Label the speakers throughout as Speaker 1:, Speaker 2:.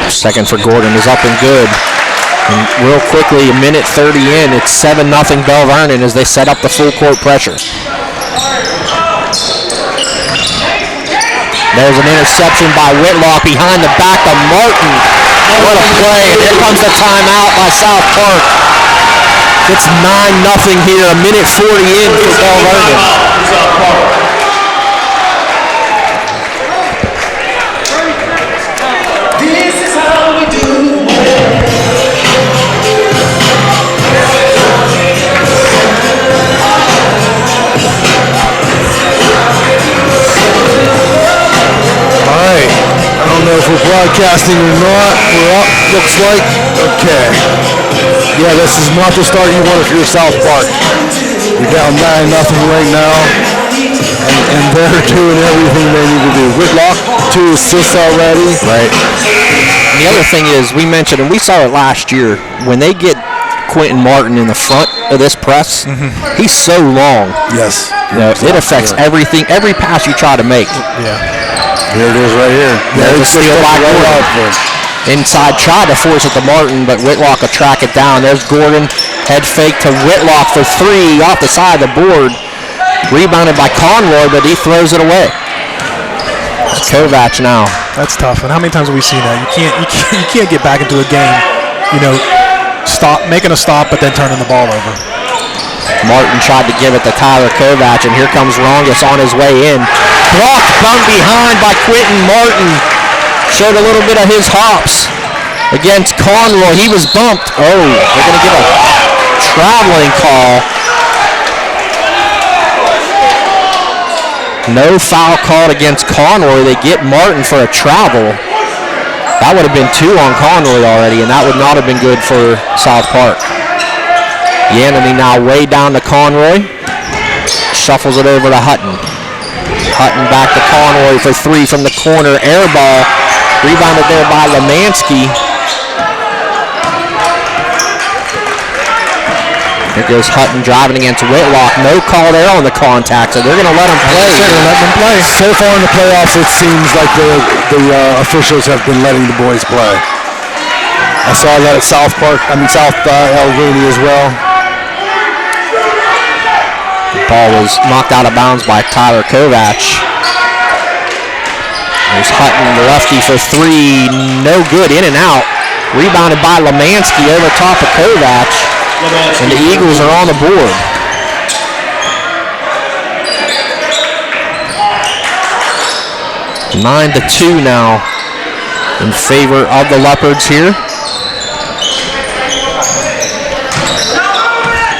Speaker 1: Second for Gordon is up and good. And real quickly, a minute 30 in, it's 7-0 Belle Vernon as they set up the full court pressure. There's an interception by Whitlock behind the back of Martin. What a play. And here comes the timeout by South Park. It's 9-0 here, a minute 40 in for Belle Vernon.
Speaker 2: If we're broadcasting or not, we're up, looks like. Okay. Yeah, this is not the start you want if you're South Park. You're down 9-0 right now, and they're doing everything they need to do. Whitlock, 2 assists already.
Speaker 1: Right. And the other thing is, we mentioned, and we saw it last year, when they get Quentin Martin in the front of this press, he's so long.
Speaker 2: Yes.
Speaker 1: You know, it affects everything, every pass you try to make.
Speaker 2: Yeah. Here it is right here.
Speaker 1: There's a steal by Gordon. Inside, tried to force it to Martin, but Whitlock will track it down. There's Gordon, head fake to Whitlock for 3 off the side of the board. Rebounded by Conroy, but he throws it away. It's Kovac now.
Speaker 3: That's tough. And how many times have we seen that? You can't get back into a game, you know, making a stop, but then turning the ball over.
Speaker 1: Martin tried to give it to Tyler Kovac, and here comes Rongus on his way in. Blocked from behind by Quentin Martin. Showed a little bit of his hops against Conroy. He was bumped. Oh, they're going to give a traveling call. No foul called against Conroy. They get Martin for a travel. That would have been 2 on Conroy already, and that would not have been good for South Park. Yanity now way down to Conroy. Shuffles it over to Hutton. Hutton back to Conroy for 3 from the corner. Air ball. Rebounded there by Lemansky. Here goes Hutton driving against Whitlock. No call there on the contact, so they're going to let him play.
Speaker 2: So far in the playoffs, it seems like the officials have been letting the boys play. I saw that at South Allegheny as well.
Speaker 1: The ball was knocked out of bounds by Tyler Kovac. There's Hutton, the lefty for 3, no good, in and out. Rebounded by Lemansky over top of Kovac, and the Eagles are on the board. Nine to 2 now in favor of the Leopards here.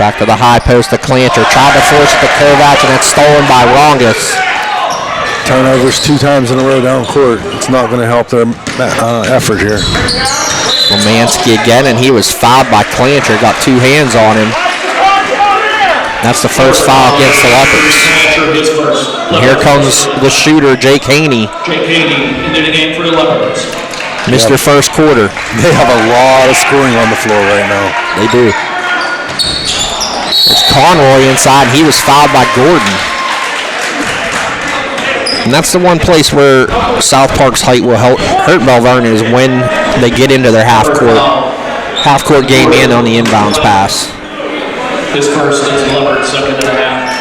Speaker 1: Back to the high post to Clancher. Tried to force it to Kovac, and that's stolen by Rongus.
Speaker 2: Turnovers 2 times in a row down court. It's not going to help their effort here.
Speaker 1: Lemansky again, and he was fouled by Clancher. Got 2 hands on him. That's the first foul against the Leopards. And here comes the shooter, Jake Haney.
Speaker 4: Jake Haney into the game for the Leopards.
Speaker 1: Mr. First quarter.
Speaker 2: They have a lot of scoring on the floor right now.
Speaker 1: They do. There's Conroy inside. He was fouled by Gordon. And that's the one place where South Park's height will hurt Belle Vernon is when they get into their half-court game and on the inbounds pass.
Speaker 4: His first is the Leopards, second and a half.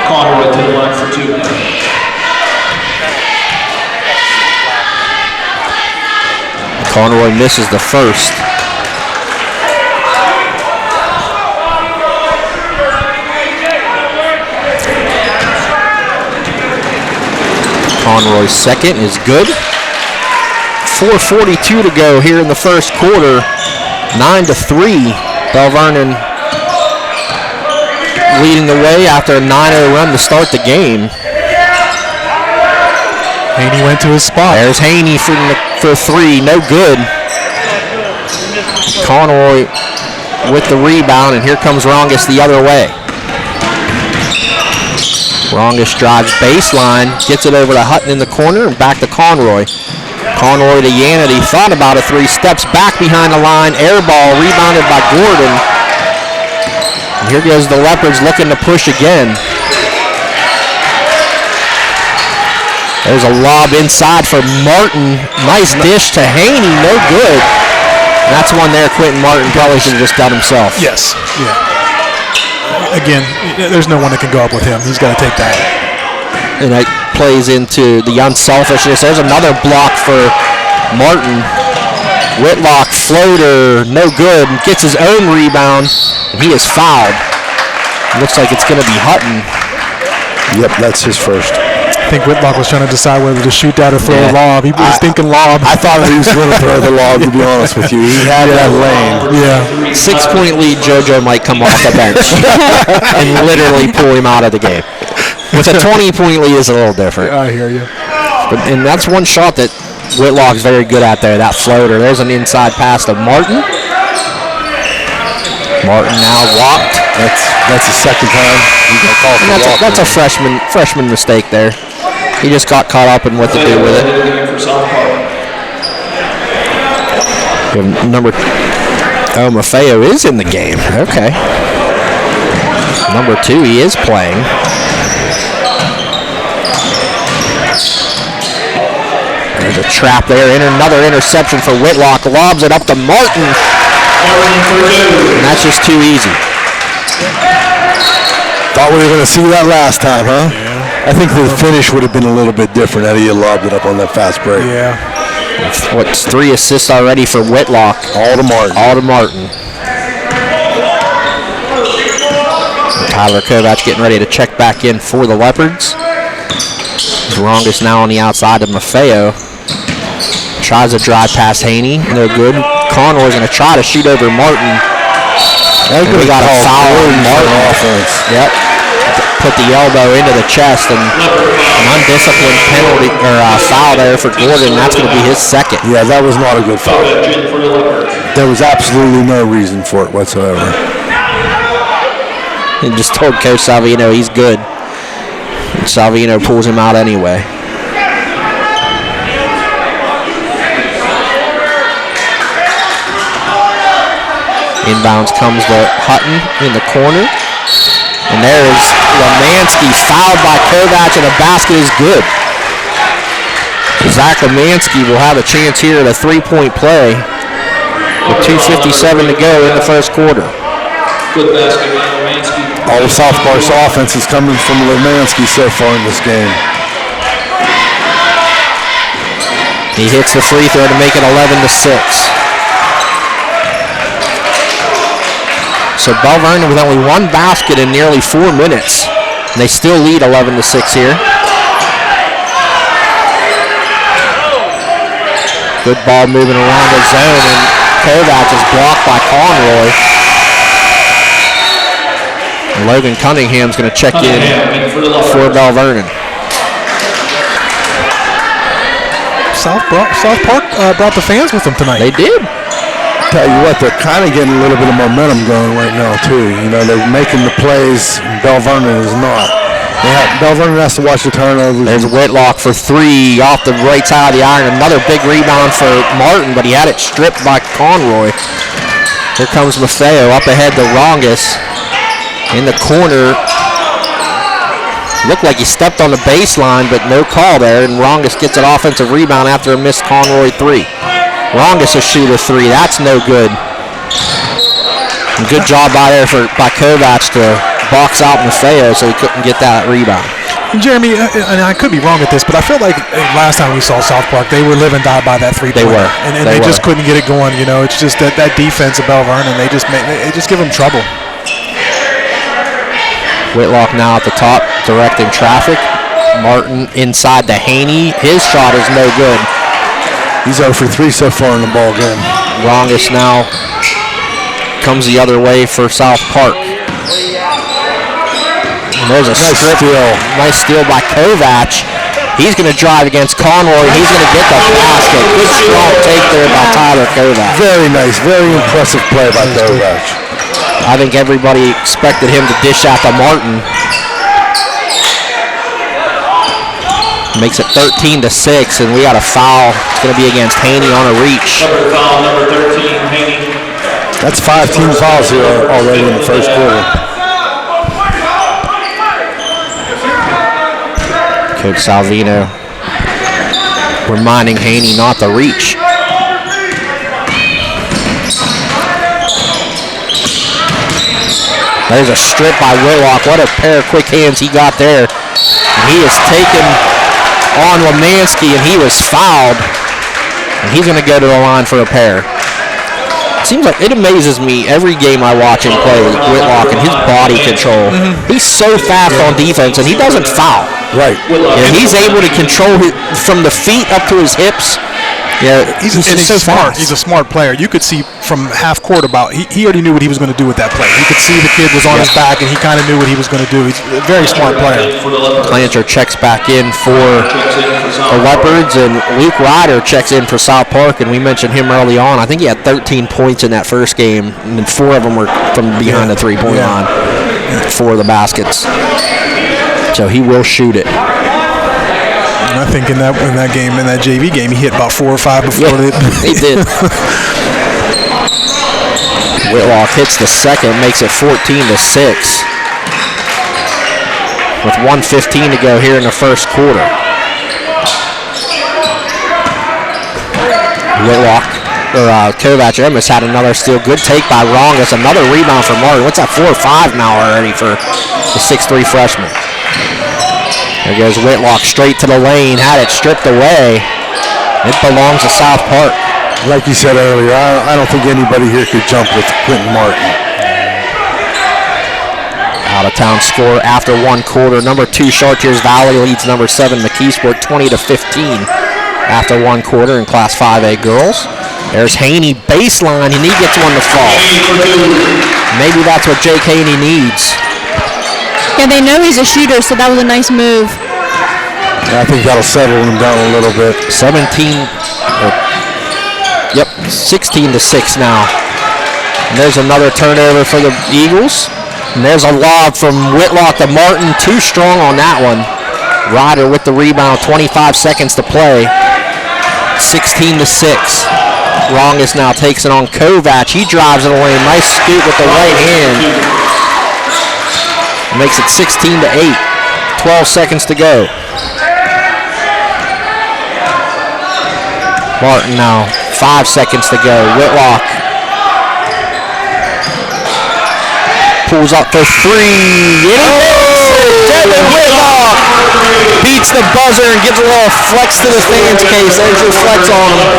Speaker 4: Conroy to the line for 2.
Speaker 1: Conroy misses the first. Conroy's second is good. 4:42 to go here in the first quarter. 9-3. Belle Vernon leading the way after a 9-0 run to start the game.
Speaker 3: Haney went to his spot.
Speaker 1: There's Haney for 3, no good. Conroy with the rebound, and here comes Rongus the other way. Rongus drives baseline, gets it over to Hutton in the corner, and back to Conroy. Conroy to Yanity, thought about it, 3 steps back behind the line, air ball, rebounded by Gordon. And here goes the Leopards looking to push again. There's a lob inside for Martin. Nice dish to Haney, no good. And that's one there Quentin Martin probably should have just done himself.
Speaker 3: Yes, yeah. Again, there's no one that can go up with him. He's got to take that.
Speaker 1: And that plays into the unselfishness. There's another block for Martin. Whitlock floater, no good. Gets his own rebound, and he is fouled. Looks like it's going to be Hutton.
Speaker 2: Yep, that's his first.
Speaker 3: I think Whitlock was trying to decide whether to shoot that or throw a lob. He was thinking lob.
Speaker 2: I thought he was going to throw the lob, to be honest with you. He had that lane.
Speaker 3: Yeah.
Speaker 1: 6-point lead, JoJo might come off the bench and literally pull him out of the game. With a 20-point lead is a little different.
Speaker 3: I hear you.
Speaker 1: And that's one shot that Whitlock's very good at there, that floater. There's an inside pass to Martin. Martin now walked.
Speaker 2: That's the second time he got called for walking.
Speaker 1: That's a freshman mistake there. He just got caught up in what to do with it. Maffeo is in the game. Okay. Number 2, he is playing. There's a trap there. Another interception for Whitlock. Lobs it up to Martin. And that's just too easy.
Speaker 2: Thought we were going to see that last time, huh? Yeah. I think the finish would have been a little bit different had he lobbed it up on that fast break.
Speaker 3: Yeah.
Speaker 1: What's 3 assists already for Whitlock?
Speaker 2: All to Martin.
Speaker 1: Tyler Kovac getting ready to check back in for the Leopards. Longest now on the outside of Maffeo. Tries a drive past Haney. No good. Conroy's going to try to shoot over Martin. And we got a foul on Martin. Yep. Put the elbow into the chest, and an undisciplined penalty or foul there for Gordon. That's going to be his second.
Speaker 2: Yeah, that was not a good foul. There was absolutely no reason for it whatsoever.
Speaker 1: He just told Coach Salvino he's good. And Salvino pulls him out anyway. Inbounds comes to Hutton in the corner. And there is Lemansky fouled by Kovac, and a basket is good. Zach Lemansky will have a chance here at a 3-point play with 2:57 to go in the first quarter.
Speaker 4: Good basket by Lemansky.
Speaker 2: All of South Park's offense is coming from Lemansky so far in this game.
Speaker 1: He hits the free throw to make it 11-6. So Belle Vernon with only 1 basket in nearly 4 minutes. And they still lead 11-6 here. Good ball moving around the zone, and Kovac is blocked by Conroy. And Logan Cunningham's going to check in for Belle Vernon.
Speaker 3: South Park brought the fans with them tonight.
Speaker 1: They did.
Speaker 2: Tell you what, they're kind of getting a little bit of momentum going right now too. You know, they're making the plays, and Belle Vernon is not. Belle Vernon has to watch the turnovers.
Speaker 1: There's Whitlock for 3 off the right side of the iron. Another big rebound for Martin, but he had it stripped by Conroy. Here comes Maffeo up ahead to Rongus in the corner. Looked like he stepped on the baseline, but no call there, and Rongus gets an offensive rebound after a missed Conroy 3. Rongus a shooter 3. That's no good. And good job by Kovac to box out Maffeo so he couldn't get that rebound.
Speaker 3: Jeremy, and I could be wrong at this, but I feel like last time we saw South Park, they were live and die by that 3-pointer.
Speaker 1: They were.
Speaker 3: And they just couldn't get it going. You know, it's just that defense of Belle Vernon, they just give them trouble.
Speaker 1: Whitlock now at the top, directing traffic. Martin inside to Haney. His shot is no good.
Speaker 2: He's 0 for 3 so far in the ball game.
Speaker 1: Rongus now comes the other way for South Park. And there's a nice steal by Kovac. He's going to drive against Conroy. He's going to get the basket. Good strong take there by Tyler Kovac.
Speaker 2: Very nice, very impressive play by Kovac.
Speaker 1: I think everybody expected him to dish out to Martin. Makes it 13-6, and we got a foul. It's going to be against Haney on a reach.
Speaker 4: Foul number 13, Haney.
Speaker 2: That's 5 team fouls here already in the first quarter.
Speaker 1: Coach Salvino reminding Haney not to reach. There's a strip by Whitlock. What a pair of quick hands he got there. And he is taken on Lemansky, and he was fouled. And he's going to go to the line for a pair. Seems like it amazes me every game I watch him play, Whitlock, and his body control. He's so fast on defense, and he doesn't foul.
Speaker 2: Right.
Speaker 1: And he's able to control from the feet up to his hips. Yeah,
Speaker 3: he's so smart. He's a smart player. You could see from half court he already knew what he was going to do with that play. You could see the kid was on his back, and he kind of knew what he was going to do. He's a very smart player.
Speaker 1: Clancher checks back in for the Leopards, and Luke Ryder checks in for South Park, and we mentioned him early on. I think he had 13 points in that first game, and 4 of them were from behind the three-point line for the baskets. So he will shoot it.
Speaker 3: And I think in that JV game, he hit about 4 or 5 before
Speaker 1: he did. Whitlock hits the second, makes it 14-6. With 1:15 to go here in the first quarter. Whitlock, Kovac almost had another steal. Good take by Rongas. Another rebound for Martin. What's that, 4 or 5 now already for the 6'3 freshman? There goes Whitlock straight to the lane. Had it stripped away. It belongs to South Park.
Speaker 2: Like you said earlier, I don't think anybody here could jump with Quentin Martin.
Speaker 1: Out of town score after 1 quarter. Number 2 Chartiers Valley leads number 7 McKeesport 20-15 after 1 quarter in Class 5A girls. There's Haney baseline, and he gets one to fall. Maybe that's what Jake Haney needs.
Speaker 5: Yeah, they know he's a shooter, so that was a nice move.
Speaker 2: I think that'll settle him down a little bit.
Speaker 1: 16-6 now. And there's another turnover for the Eagles. And there's a lob from Whitlock to Martin. Too strong on that one. Ryder with the rebound. 25 seconds to play. 16-6. Rongas now takes it on Kovac. He drives it away. Nice scoop with the right hand. Makes it 16-8. 12 seconds to go. Martin now. 5 seconds to go. Whitlock pulls up for 3. Devin Whitlock beats the buzzer and gives a little flex to the fans case. There's your flex on him.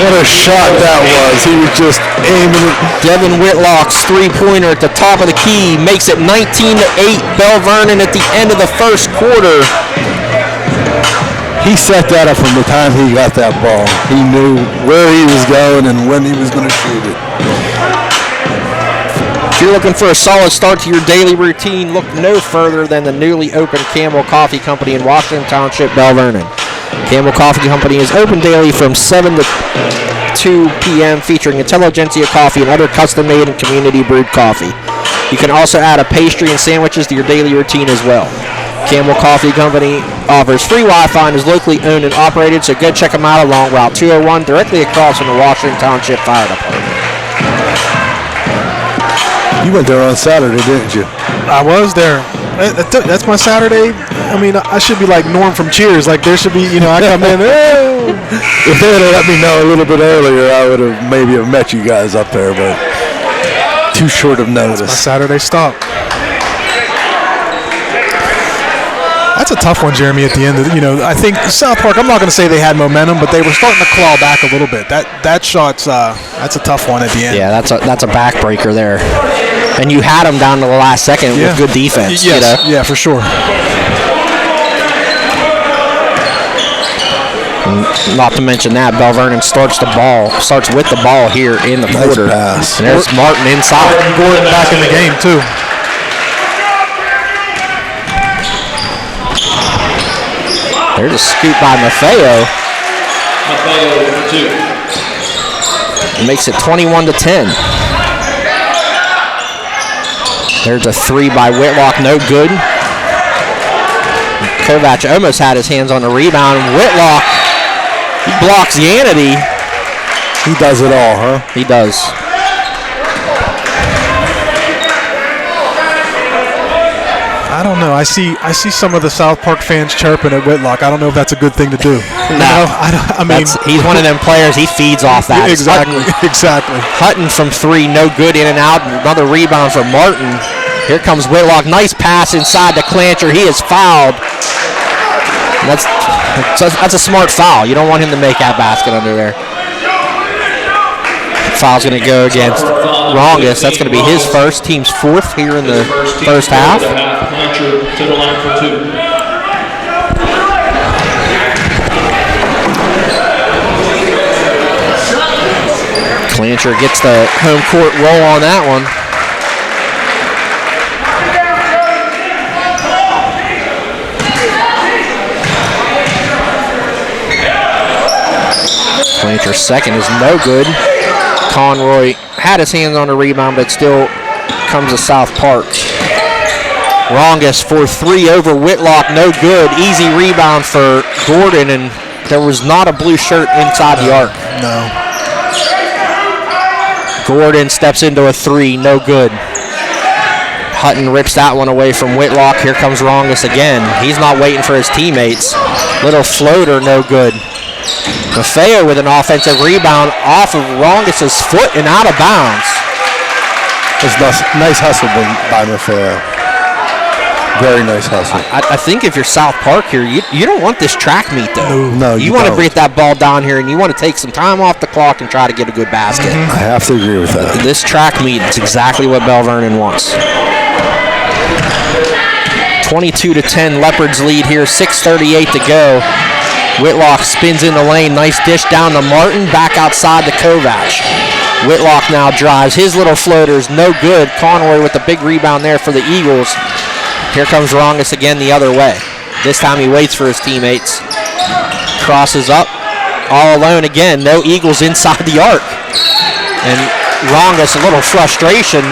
Speaker 2: What a shot that was. He was just aiming it.
Speaker 1: Devin Whitlock's three-pointer at the top of the key makes it 19-8. Belle Vernon at the end of the first quarter.
Speaker 2: He set that up from the time he got that ball. He knew where he was going and when he was going to shoot it.
Speaker 1: If you're looking for a solid start to your daily routine, look no further than the newly opened Campbell Coffee Company in Washington Township, Belle Vernon. Campbell Coffee Company is open daily from 7 to 2 p.m. featuring Intelligentsia coffee and other custom-made and community-brewed coffee. You can also add a pastry and sandwiches to your daily routine as well. Campbell Coffee Company offers free Wi-Fi and is locally owned and operated, so go check them out along Route 201 directly across from the Washington Township Fire Department.
Speaker 2: You went there on Saturday, didn't you?
Speaker 3: I was there. That's my Saturday. I mean, I should be like Norm from Cheers. Like, there should be, I come in. Oh.
Speaker 2: If they had let me know a little bit earlier, I would have maybe met you guys up there, but too short of notice.
Speaker 3: That's my Saturday stop. That's a tough one, Jeremy, at the end. I think South Park, I'm not going to say they had momentum, but they were starting to claw back a little bit. That shot's, that's a tough one at the end.
Speaker 1: Yeah, that's a backbreaker there. And you had them down to the last second with good defense.
Speaker 3: Yes. Yeah, for sure.
Speaker 1: And not to mention that, Belle Vernon starts with the ball here in the quarter.
Speaker 2: Pass.
Speaker 1: And there's Martin inside.
Speaker 3: Gordon back in the game, too.
Speaker 1: There's a scoop by Maffeo.
Speaker 4: Maffeo for 2.
Speaker 1: It makes it 21-10. There's a 3 by Whitlock, no good. Kovac almost had his hands on the rebound. Whitlock, he blocks Yanity.
Speaker 2: He does it all, huh?
Speaker 1: He does.
Speaker 3: I don't know. I see some of the South Park fans chirping at Whitlock. I don't know if that's a good thing to do.
Speaker 1: No.
Speaker 3: I mean,
Speaker 1: he's one of them players. He feeds off that.
Speaker 3: Exactly.
Speaker 1: Hutton from 3, no good, in and out. Another rebound for Martin. Here comes Whitlock. Nice pass inside to Clancher. He is fouled. That's a smart foul. You don't want him to make that basket under there. Foul's going to go against Rongus. That's going to be his first. Team's 4th here in the first half.
Speaker 4: To the line for 2.
Speaker 1: Clancher gets the home court roll on that one. Clancher's second is no good. Conroy had his hands on a rebound, but still comes to South Park. Rongus for 3 over Whitlock, no good. Easy rebound for Gordon, and there was not a blue shirt inside the arc.
Speaker 3: No.
Speaker 1: Gordon steps into a 3, no good. Hutton rips that one away from Whitlock. Here comes Rongus again. He's not waiting for his teammates. Little floater, no good. Maffeo with an offensive rebound off of Rongus's foot and out of bounds.
Speaker 2: It's nice hustle by Maffeo. Very nice hustle.
Speaker 1: I think if you're South Park here, you don't want this track meet, though.
Speaker 2: No,
Speaker 1: you want to break that ball down here, and you want to take some time off the clock and try to get a good basket.
Speaker 2: I have to agree with that.
Speaker 1: This track meet, it's exactly what Belle Vernon wants. 22-10, Leopards lead here, 6:38 to go. Whitlock spins in the lane, nice dish down to Martin, back outside to Kovac. Whitlock now drives, his little floater's no good. Conroy with the big rebound there for the Eagles. Here comes Rongus again the other way. This time he waits for his teammates. Crosses up, all alone again, no Eagles inside the arc. And Rongus, a little frustration.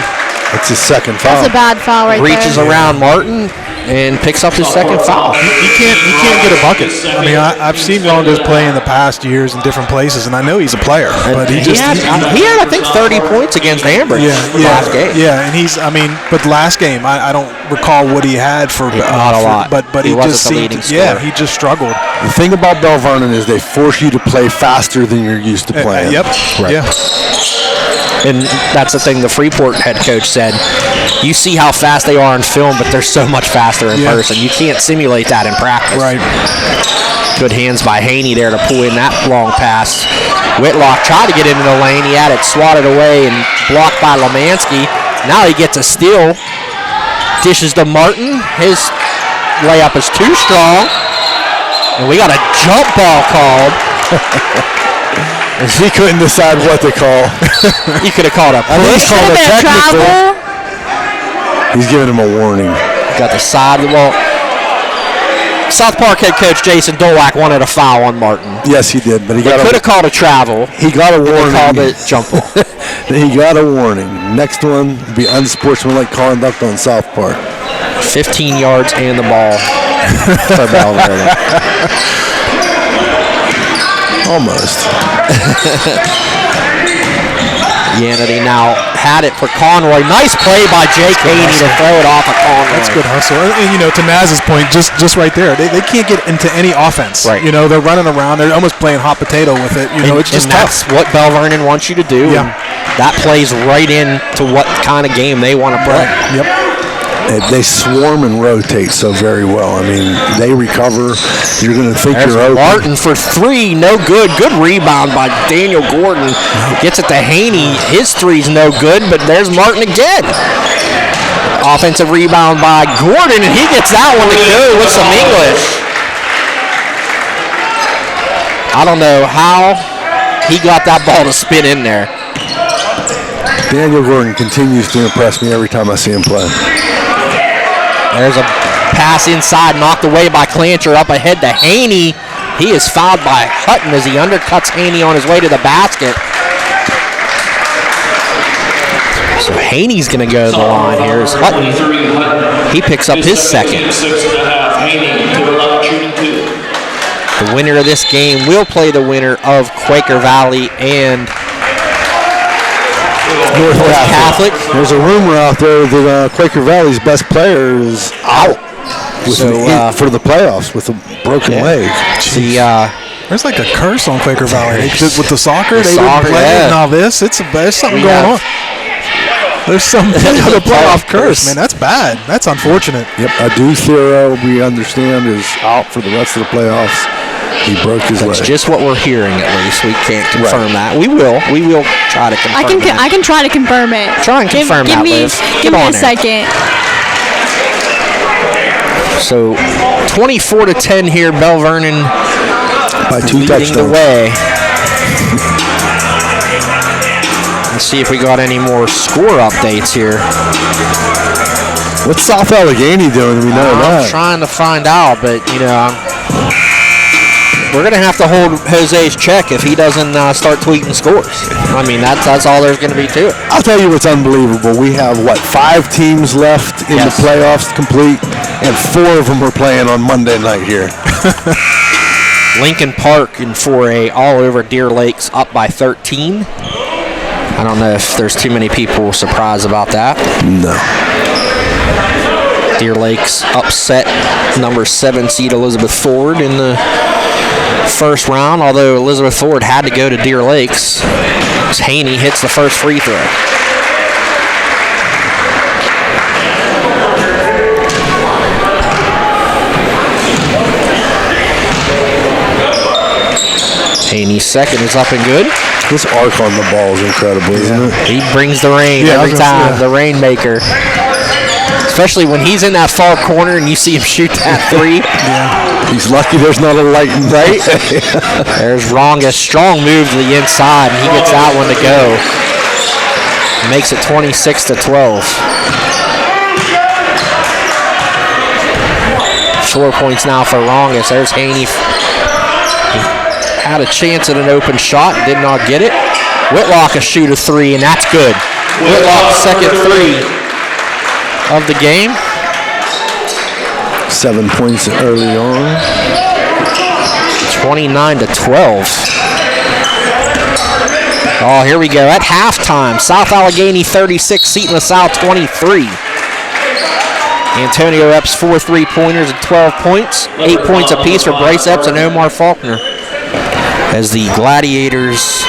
Speaker 2: That's his second foul.
Speaker 5: That's a bad foul right there.
Speaker 1: Reaches around Martin and picks up his second foul.
Speaker 3: He can't get a bucket. I mean, I've seen Rongus play in the past years in different places, and I know he's a player. But he had,
Speaker 1: I think, 30 points against Ambridge last game.
Speaker 3: Yeah, and but last game, I don't recall what he had for.
Speaker 1: Not a lot.
Speaker 3: But
Speaker 1: he
Speaker 3: just
Speaker 1: wasn't the leading scorer.
Speaker 3: Yeah, he just struggled.
Speaker 2: The thing about Belle Vernon is they force you to play faster than you're used to playing.
Speaker 3: Yep.
Speaker 2: Right.
Speaker 3: Yeah.
Speaker 1: And that's the thing the Freeport head coach said. You see how fast they are in film, but they're so much faster in person. You can't simulate that in practice.
Speaker 3: Right.
Speaker 1: Good hands by Haney there to pull in that long pass. Whitlock tried to get into the lane. He had it swatted away and blocked by Lemansky. Now he gets a steal. Dishes to Martin. His layup is too strong. And we got a jump ball called.
Speaker 2: He couldn't decide what to call.
Speaker 1: He could have called a push.
Speaker 5: Should have been a travel.
Speaker 2: He's giving him a warning.
Speaker 1: Got the side. Well, South Park head coach Jason Dolak wanted a foul on Martin.
Speaker 2: Yes, he did, but he
Speaker 1: could have called a travel.
Speaker 2: He got a warning.
Speaker 1: They called it jump ball.
Speaker 2: He got a warning. Next one would be unsportsmanlike conduct on South Park.
Speaker 1: 15 yards and the ball for Belle Vernon.
Speaker 2: Almost.
Speaker 1: Yannity now had it for Conroy. Nice play by Jake Haney to throw it off of Conroy.
Speaker 3: That's good hustle. And to Naz's point, just right there, they can't get into any offense.
Speaker 1: Right.
Speaker 3: They're running around. They're almost playing hot potato with it. It's just
Speaker 1: that's what Belle Vernon wants you to do.
Speaker 3: Yeah.
Speaker 1: That plays right into what kind of game they want to play.
Speaker 3: Right. Yep.
Speaker 2: They swarm and rotate so very well. I mean, they recover. You're going to think you're open.
Speaker 1: Martin for 3, no good. Good rebound by Daniel Gordon. Gets it to Haney. His 3's no good, but there's Martin again. Offensive rebound by Gordon, and he gets that one to go with some English. I don't know how he got that ball to spin in there.
Speaker 2: Daniel Gordon continues to impress me every time I see him play.
Speaker 1: There's a pass inside, knocked away by Clancher, up ahead to Haney. He is fouled by Hutton as he undercuts Haney on his way to the basket. So Haney's going to go to the line here. As Hutton, he picks up his second. The winner of this game will play the winner of Quaker Valley and
Speaker 2: North Catholic. There's a rumor out there that Quaker Valley's best player is out. for the playoffs with a broken leg.
Speaker 3: There's like a curse on Quaker Valley. With the soccer, they
Speaker 1: soccer,
Speaker 3: didn't play
Speaker 1: yeah.
Speaker 3: and all this. There's something going on. There's some the playoff curse, man. That's bad. That's unfortunate.
Speaker 2: Yep, Adu Thero, we understand, is out for the rest of the playoffs. He broke his leg.
Speaker 1: That's just what we're hearing, at least. We can't confirm that. We will try to confirm that.
Speaker 5: I can try to confirm it.
Speaker 1: Try and confirm that, Liv.
Speaker 5: Give me a
Speaker 1: there.
Speaker 5: second.
Speaker 1: So 24-10 here, Belle Vernon
Speaker 2: by 2
Speaker 1: leading
Speaker 2: touchdowns.
Speaker 1: the way. Let's see if we got any more score updates here.
Speaker 2: What's South Allegheny doing? We know that.
Speaker 1: I'm trying to find out, but we're gonna have to hold Jose's check if he doesn't start tweeting scores. I mean, that's all there's gonna be to it.
Speaker 2: I'll tell you what's unbelievable. We have 5 teams left in the playoffs complete, and 4 of them are playing on Monday night here.
Speaker 1: Lincoln Park in 4A all over Deer Lakes, up by 13. I don't know if there's too many people surprised about that.
Speaker 2: No.
Speaker 1: Deer Lakes upset number 7 seed Elizabeth Ford in the first round, although Elizabeth Ford had to go to Deer Lakes. Haney hits the first free throw. Haney's second is up and good.
Speaker 2: This arc on the ball is incredible, isn't it?
Speaker 1: He brings the rain every time, the rainmaker. Especially when he's in that far corner and you see him shoot that 3.
Speaker 2: He's lucky there's not a light in
Speaker 1: right. There's Ronga, strong move to the inside, and he gets that one to go. Makes it 26-12. 4 points now for Rongas. There's Haney. Had a chance at an open shot, did not get it. Whitlock a shoot a 3, and that's good. Whitlock's second 3 of the game.
Speaker 2: 7 points early on.
Speaker 1: 29-12. Oh, here we go. At halftime, South Allegheny 36, Seton LaSalle 23. Antonio Epps 4 3-pointers and 12 points. 8 points apiece for Bryce Epps and Omar Faulkner. As the Gladiators,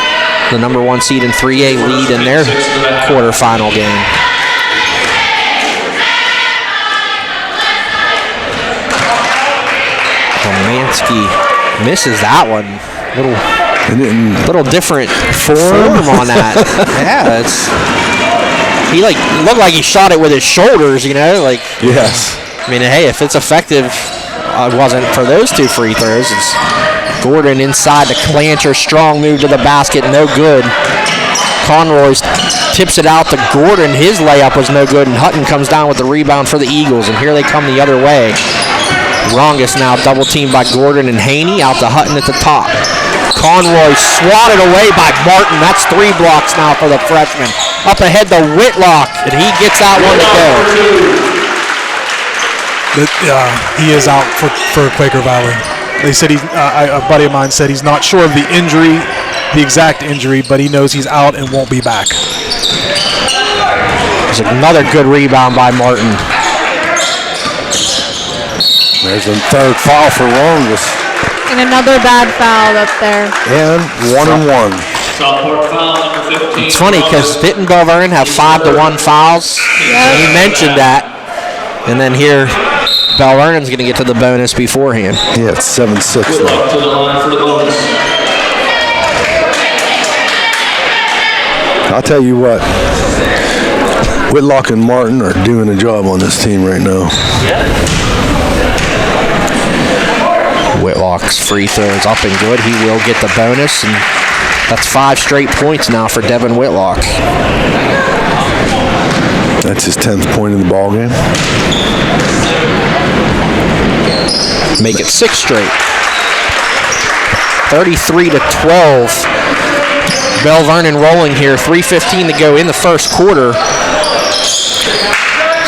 Speaker 1: the number 1 seed in 3A, lead in their quarterfinal game. Romansky misses that one. Little different form on that. Yeah, he looked like he shot it with his shoulders,
Speaker 2: Yes.
Speaker 1: I mean, hey, if it's effective, it wasn't for those 2 free throws. It's Gordon inside to Clancher, strong move to the basket, no good. Conroy tips it out to Gordon. His layup was no good, and Hutton comes down with the rebound for the Eagles, and here they come the other way. Rongas now double teamed by Gordon and Haney, out to Hutton at the top. Conroy swatted away by Martin. That's 3 blocks now for the freshman. Up ahead to Whitlock, and he gets that one to go.
Speaker 3: He is out for Quaker Valley. They said a buddy of mine said he's not sure of the injury, the exact injury, but he knows he's out and won't be back.
Speaker 1: There's another good rebound by Martin.
Speaker 2: There's a 3rd foul for Rongas.
Speaker 5: And another bad foul up there.
Speaker 2: And 1-1.
Speaker 4: Southport foul number 15.
Speaker 1: It's funny because Pitt and Belle Vernon have 5-1 fouls.
Speaker 5: Yep.
Speaker 1: He mentioned that. And then here, Belle Vernon's going to get to the bonus beforehand.
Speaker 2: Yeah, it's 7-6 now.
Speaker 4: Whitlock to the line for the bonus.
Speaker 2: I'll tell you what. Whitlock and Martin are doing a job on this team right now.
Speaker 1: Whitlock's free throws up and good. He will get the bonus, and that's 5 straight points now for Devin Whitlock.
Speaker 2: That's his 10th point in the ball game.
Speaker 1: Make it 6 straight. 33-12. Belle Vernon rolling here. 3:15 to go in the first quarter.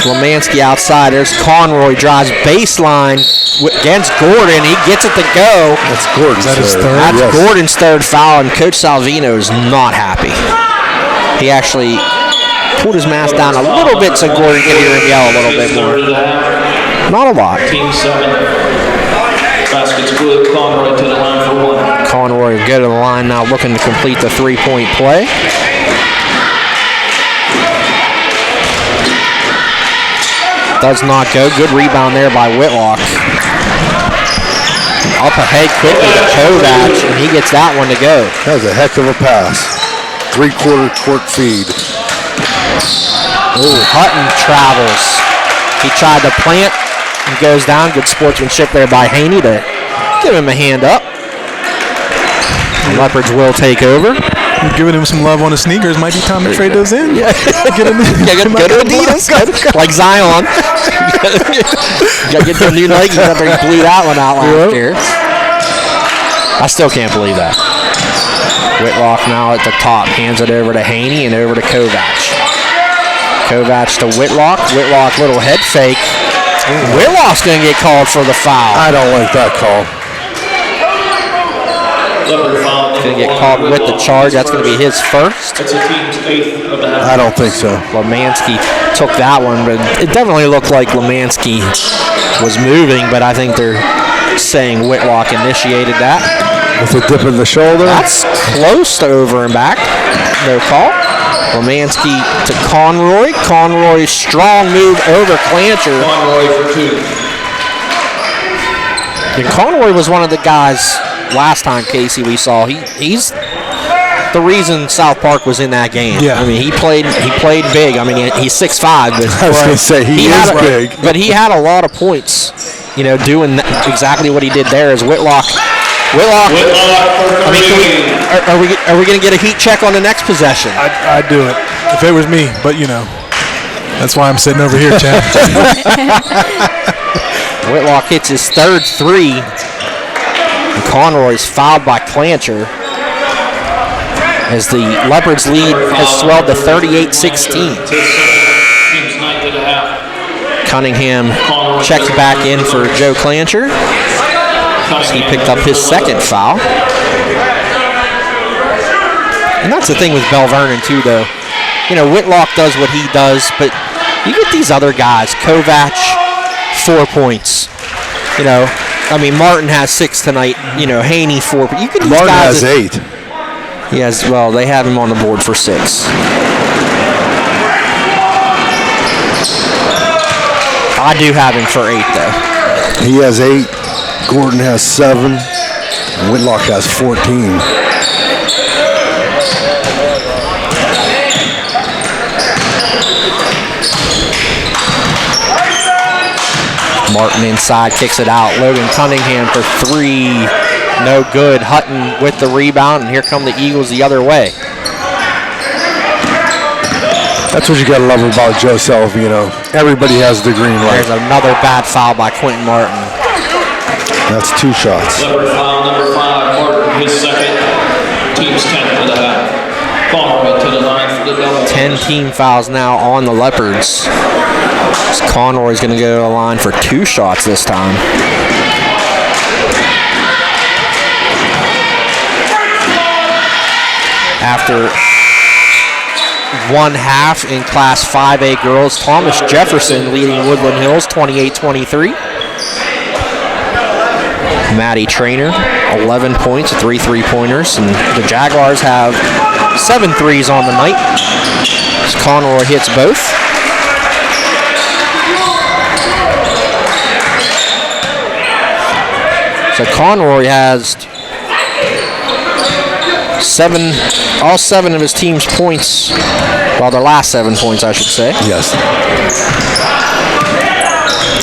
Speaker 1: Lemansky outside. There's Conroy, drives baseline against Gordon. He gets it to go.
Speaker 2: That's Gordon's third.
Speaker 1: That's Gordon's 3rd foul, and Coach Salvino is not happy. He actually pulled his mask down a little bit so Gordon could hear him yell a little bit more. Not a lot.
Speaker 4: Team 7. Basket's good. Conroy to the line for 1.
Speaker 1: Conroy will go to the line now, looking to complete the three-point play. Does not go. Good rebound there by Whitlock. Up ahead quickly to Kovac, and he gets that one to go.
Speaker 2: That was a heck of a pass. Three-quarter court feed.
Speaker 1: Oh, Hutton travels. He tried to plant and goes down. Good sportsmanship there by Haney to give him a hand up. The Leopards will take over.
Speaker 3: You're giving him some love on his sneakers. Might be time to trade those in.
Speaker 1: Yeah. Get to Adidas. Like Zion. You gotta get the new Nikes after he blew that one out last year. I still can't believe that. Whitlock now at the top. Hands it over to Haney and over to Kovac. Kovac to Whitlock. Whitlock, little head fake. Whitlock's going to get called for the foul.
Speaker 2: I don't like that call.
Speaker 1: Going to get called with the charge. That's going to be his first.
Speaker 4: It's a team's 8th of the half.
Speaker 2: I don't think so.
Speaker 1: Lemansky took that one, but it definitely looked like Lemansky was moving, but I think they're saying Whitlock initiated that.
Speaker 2: With a dip in the shoulder.
Speaker 1: That's close to over and back. No call. Lemansky to Conroy. Conroy, strong move over Clancher.
Speaker 4: Conroy for 2.
Speaker 1: And Conroy was one of the guys last time, Casey, we saw. He's the reason South Park was in that game.
Speaker 3: Yeah.
Speaker 1: I mean, he played big. I mean, he's 6'5", but
Speaker 2: I was going to say, he is big.
Speaker 1: But he had a lot of points, doing exactly what he did there as Whitlock. I mean, are we going to get a heat check on the next possession?
Speaker 3: I'd do it if it was me, but that's why I'm sitting over here, Chad.
Speaker 1: Whitlock hits his third three. And Conroy's fouled by Clancher as the Leopards lead has swelled to 38-16.
Speaker 4: Team's 9th of the half.
Speaker 1: Cunningham checks back in for Joe Clancher. He picked up his second foul. And that's the thing with Belle Vernon, too, though. Whitlock does what he does, but you get these other guys. Kovac, 4 points. I mean, Martin has 6 tonight. Haney, 4. But you get these
Speaker 2: Martin
Speaker 1: guys
Speaker 2: has 8.
Speaker 1: Yes, well, they have him on the board for 6. I do have him for 8, though.
Speaker 2: He has 8. Gordon has 7. And Whitlock has 14.
Speaker 1: Martin inside, kicks it out. Logan Cunningham for 3. No good. Hutton with the rebound, and here come the Eagles the other way.
Speaker 2: That's what you got to love about Joe Salvino. Everybody has the green light.
Speaker 1: There's another bad foul by Quentin Martin.
Speaker 2: That's 2 shots.
Speaker 4: Leopard foul number 5, Martin, his second. Team's 10th of the half. Conroy to the line for the double.
Speaker 1: 10 team fouls now on the Leopards. Conroy's going to go to the line for 2 shots this time. After one half in Class 5A girls, Thomas Jefferson leading Woodland Hills 28-23. Maddie Trainer, 11 points, 3 3-pointers, and the Jaguars have 7 threes on the night. As Conroy hits both. So Conroy has all 7 of his team's points, well, the last 7 points, I should say.
Speaker 2: Yes.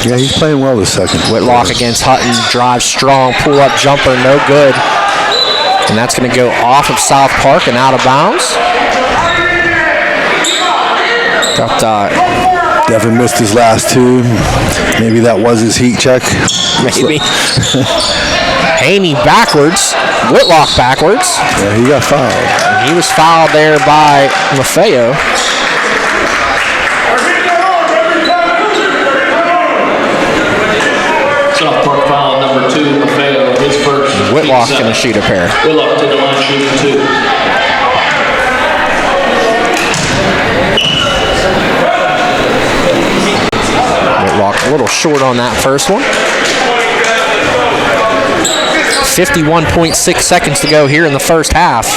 Speaker 2: Yeah, he's playing well this second.
Speaker 1: Whitlock against Hutton, drive strong, pull up jumper, no good. And that's going to go off of South Park and out of bounds.
Speaker 2: Devin missed his last 2. Maybe that was his heat check.
Speaker 1: Maybe. Haney backwards, Whitlock backwards.
Speaker 2: Yeah, he got fouled.
Speaker 1: He was fouled there by Maffeo.
Speaker 4: South Park foul number 2, Maffeo, his first.
Speaker 1: Whitlock's going to shoot a pair.
Speaker 4: Whitlock to the line shooting 2.
Speaker 1: Whitlock A little short on that first one. 51.6 seconds to go here in the first half.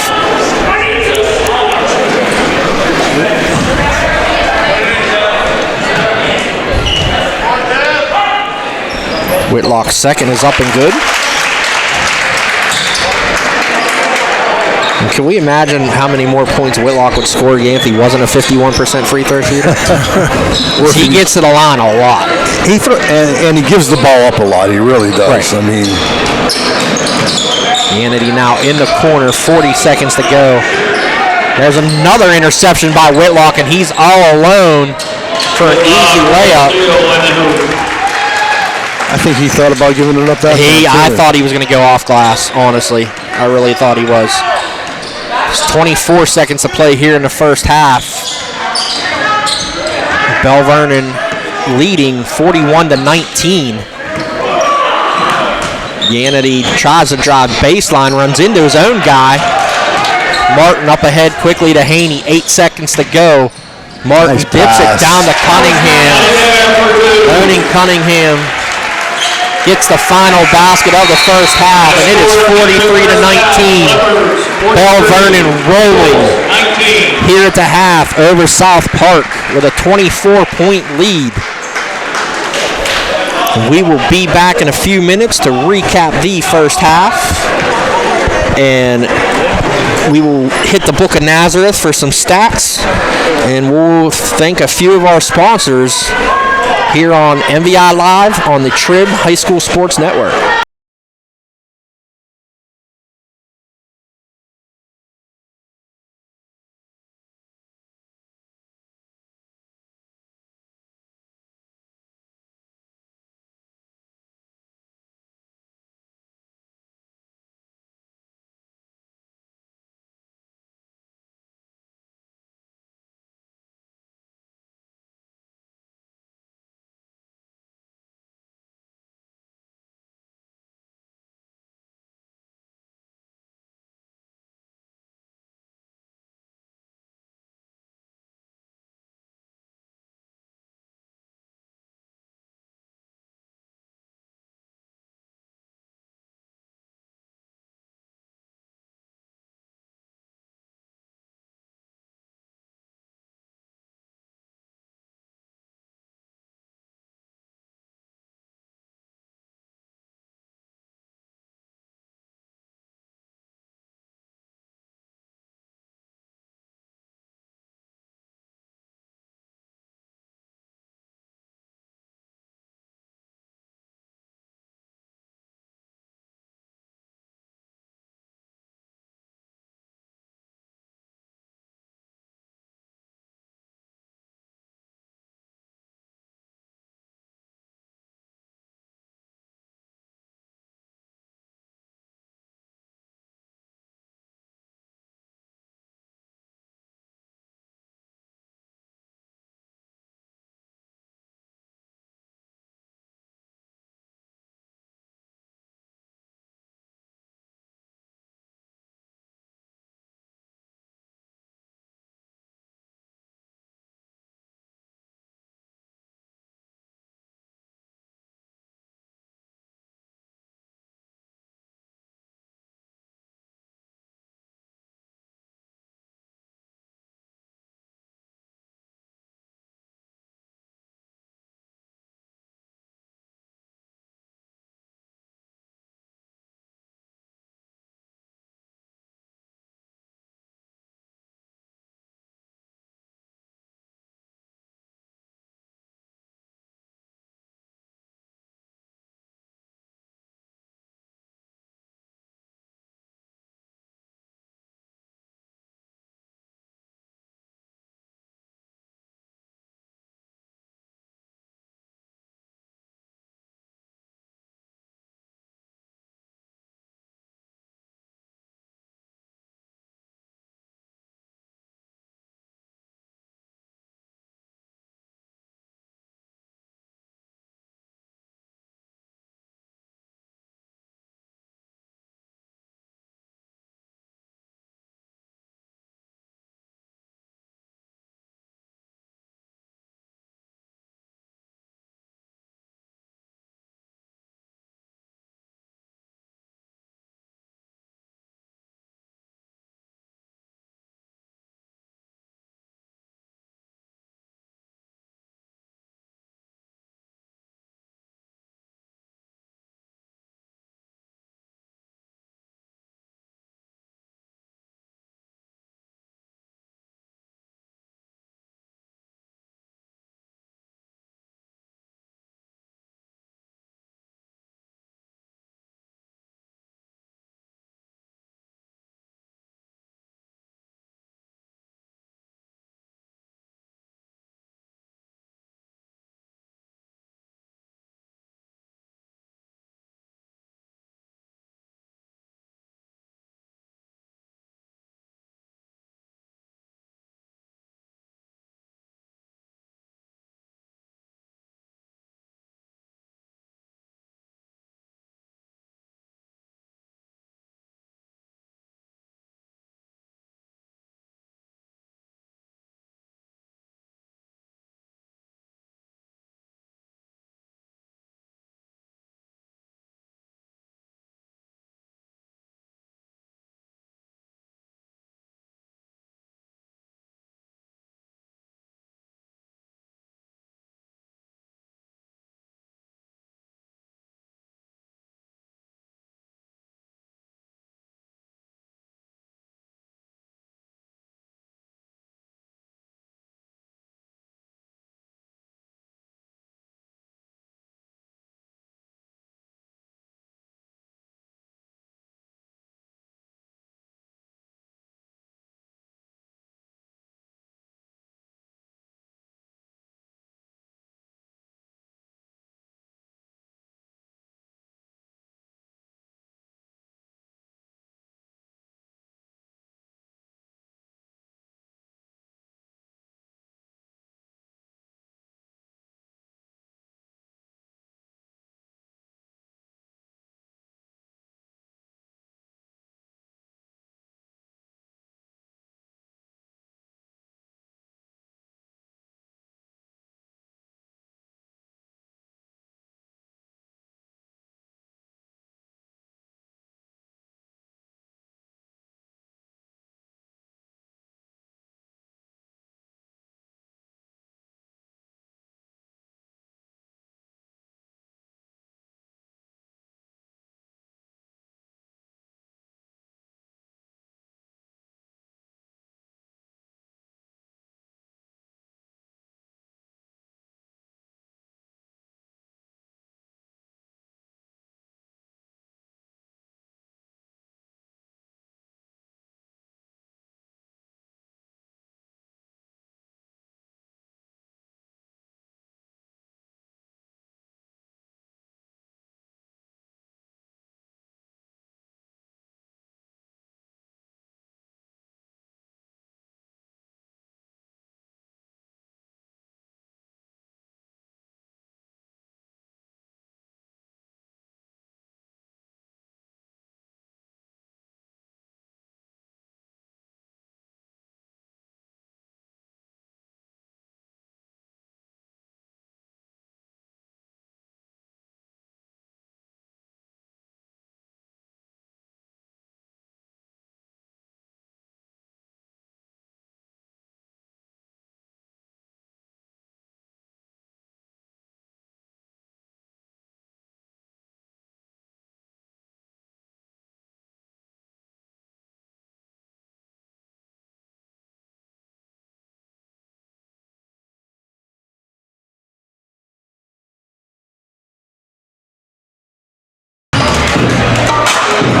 Speaker 1: Whitlock's second is up and good. And can we imagine how many more points Whitlock would score if he wasn't a 51% free throw shooter? He gets to the line a lot.
Speaker 2: And he gives the ball up a lot. He really does.
Speaker 1: Right.
Speaker 2: I mean,
Speaker 1: Hannity now in the corner, 40 seconds to go. There's another interception by Whitlock, and he's all alone for an easy layup.
Speaker 2: I think he thought about giving it up that time.
Speaker 1: I thought he was going to go off glass, honestly. I really thought he was. It's 24 seconds to play here in the first half. Belle Vernon leading 41-19. Hannity tries to drive baseline, runs into his own guy. Martin up ahead quickly to Haney. 8 seconds to go. Martin dips it down to Cunningham. Owning Cunningham gets the final basket of the first half, and it is 43-19. Belle Vernon rolling here at the half over South Park with a 24-point lead. We will be back in a few minutes to recap the first half, and we will hit the Book of Nazareth for some stats, and we'll thank a few of our sponsors here on MVI Live on the Trib High School Sports Network.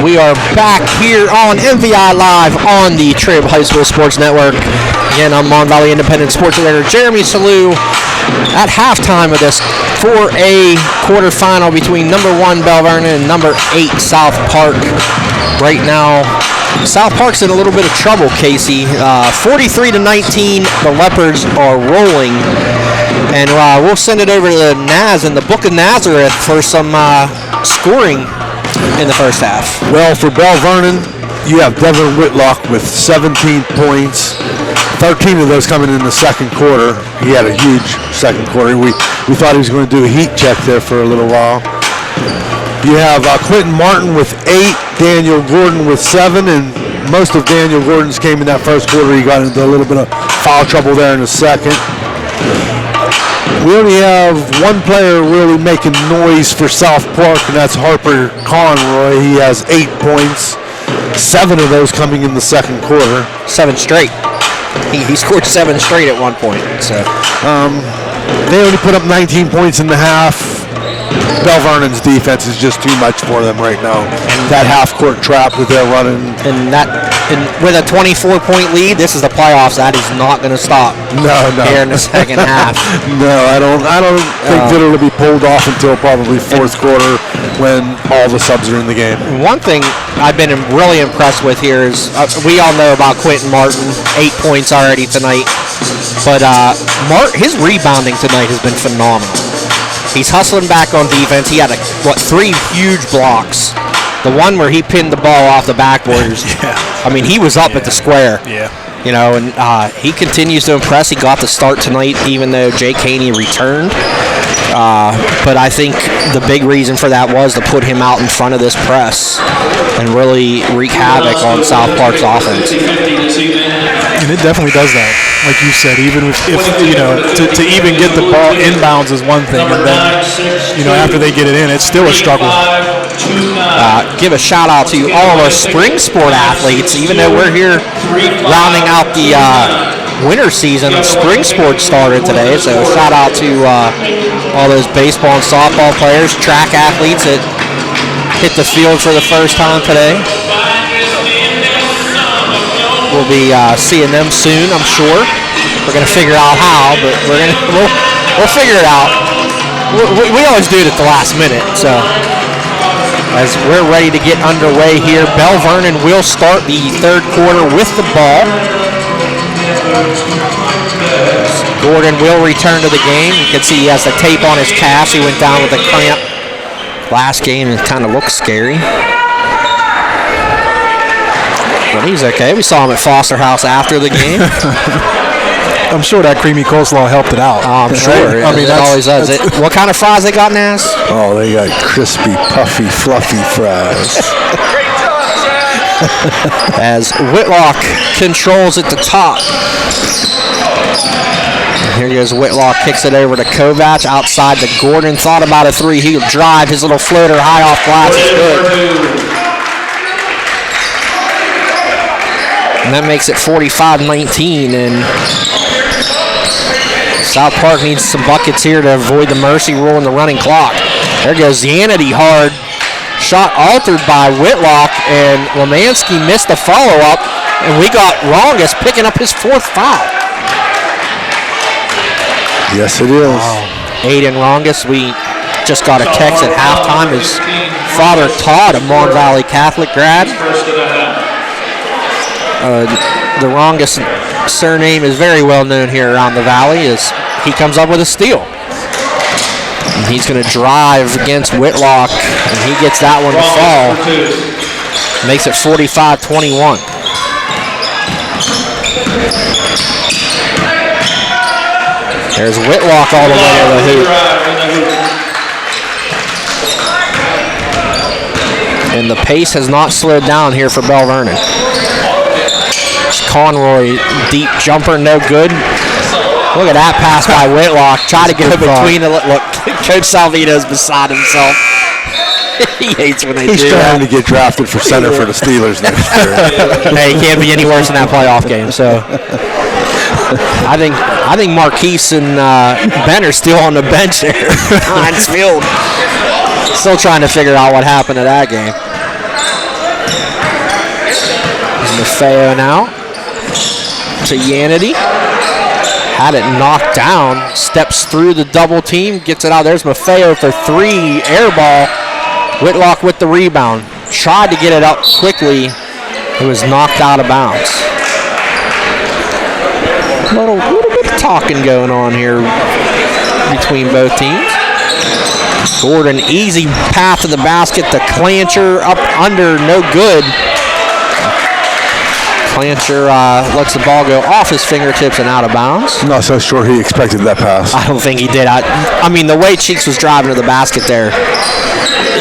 Speaker 1: We are back here on MVI Live on the Trib High School Sports Network. Again, I'm Mon Valley Independent Sports Editor Jeremy Salou at halftime of this 4A quarterfinal between number 1 Belle Vernon and number 8 South Park. Right now, South Park's in a little bit of trouble, Casey. 43-19, the Leopards are rolling. And we'll send it over to Naz in the Book of Nazareth for some scoring in the first half.
Speaker 2: Well, for Belle Vernon, you have Devin Whitlock with 17 points. 13 of those coming in the second quarter. He had a huge second quarter. We thought he was going to do a heat check there for a little while. You have Quentin Martin with 8, Daniel Gordon with 7, and most of Daniel Gordon's came in that first quarter. He got into a little bit of foul trouble there in the second. We only have one player really making noise for South Park, and that's Harper Conroy. He has 8 points, 7 of those coming in the second quarter.
Speaker 1: 7 straight. He scored 7 straight at one point. So
Speaker 2: they only put up 19 points in the half. Belle Vernon's defense is just too much for them right now. And that half-court trap that they're running.
Speaker 1: And with a 24-point lead, this is the playoffs. That is not going to stop.
Speaker 2: No.
Speaker 1: Here in the second half.
Speaker 2: No, I don't think that it'll be pulled off until probably fourth quarter when all the subs are in the game.
Speaker 1: One thing I've been really impressed with here is we all know about Quentin Martin, 8 points already tonight. But his rebounding tonight has been phenomenal. He's hustling back on defense. He had 3 huge blocks. The one where he pinned the ball off the backboards. I mean, he was up at the square.
Speaker 3: Yeah.
Speaker 1: You know, and he continues to impress. He got the start tonight, even though Jake Haney returned. But I think the big reason for that was to put him out in front of this press and really wreak havoc on South Park's offense.
Speaker 3: And it definitely does that. Like you said, even if you know, to even get the ball inbounds is one thing, and then, you know, after they get it in, it's still a struggle.
Speaker 1: Give a shout out to all of our spring sport athletes. Even though we're here rounding out the winter season, spring sports started today. So shout out to all those baseball and softball players, track athletes that hit the field for the first time today. We'll be seeing them soon, I'm sure. We're gonna figure out how, but we'll figure it out. We always do it at the last minute. So as we're ready to get underway here, Belle Vernon will start the third quarter with the ball. Gordon will return to the game. You can see he has the tape on his calf. He went down with a cramp last game and kind of looks scary. But he's okay. We saw him at Foster House after the game.
Speaker 3: I'm sure that creamy coleslaw helped it out.
Speaker 1: I'm sure. I mean, it always does. What kind of fries they got, Naz?
Speaker 2: Oh, they got crispy, puffy, fluffy fries.
Speaker 1: As Whitlock controls at the top. And here goes Whitlock, kicks it over to Kovac outside to Gordon. Thought about a 3. He'll drive his little floater high off glass. It's good. And that makes it 45-19, and South Park needs some buckets here to avoid the mercy rule in the running clock. There goes Yanity hard. Shot altered by Whitlock, and Lemansky missed the follow-up, and we got Rongus picking up his 4th foul.
Speaker 2: Yes, it is.
Speaker 1: Aiden Rongus, we just got a text at halftime. His father taught a Mon Valley Catholic grad. The Rongus surname is very well known here around the valley as he comes up with a steal. And he's going to drive against Whitlock, and he gets that one to fall. Makes it 45-21. There's Whitlock all the way to the hoop. And the pace has not slowed down here for Belle Vernon. Conroy, deep jumper, no good. Look at that pass by Whitlock. Try to get it between the look. Coach Salvino's beside himself. He hates when they do that.
Speaker 2: He's trying to get drafted for center for the Steelers next year.
Speaker 1: Hey, he can't be any worse in that playoff game. So I think Marquise and Ben are still on the bench there. Heinz Field. Still trying to figure out what happened to that game. Maffeo now to Yanity. Had it knocked down. Steps through the double team. Gets it out. There's Maffeo for 3. Air ball. Whitlock with the rebound. Tried to get it up quickly. It was knocked out of bounds. A little bit of talking going on here between both teams. Gordon, easy path to the basket. The Clancher up under, no good. Clancher lets the ball go off his fingertips and out of bounds.
Speaker 2: I'm not so sure he expected that pass.
Speaker 1: I don't think he did. I mean, the way Cheeks was driving to the basket there,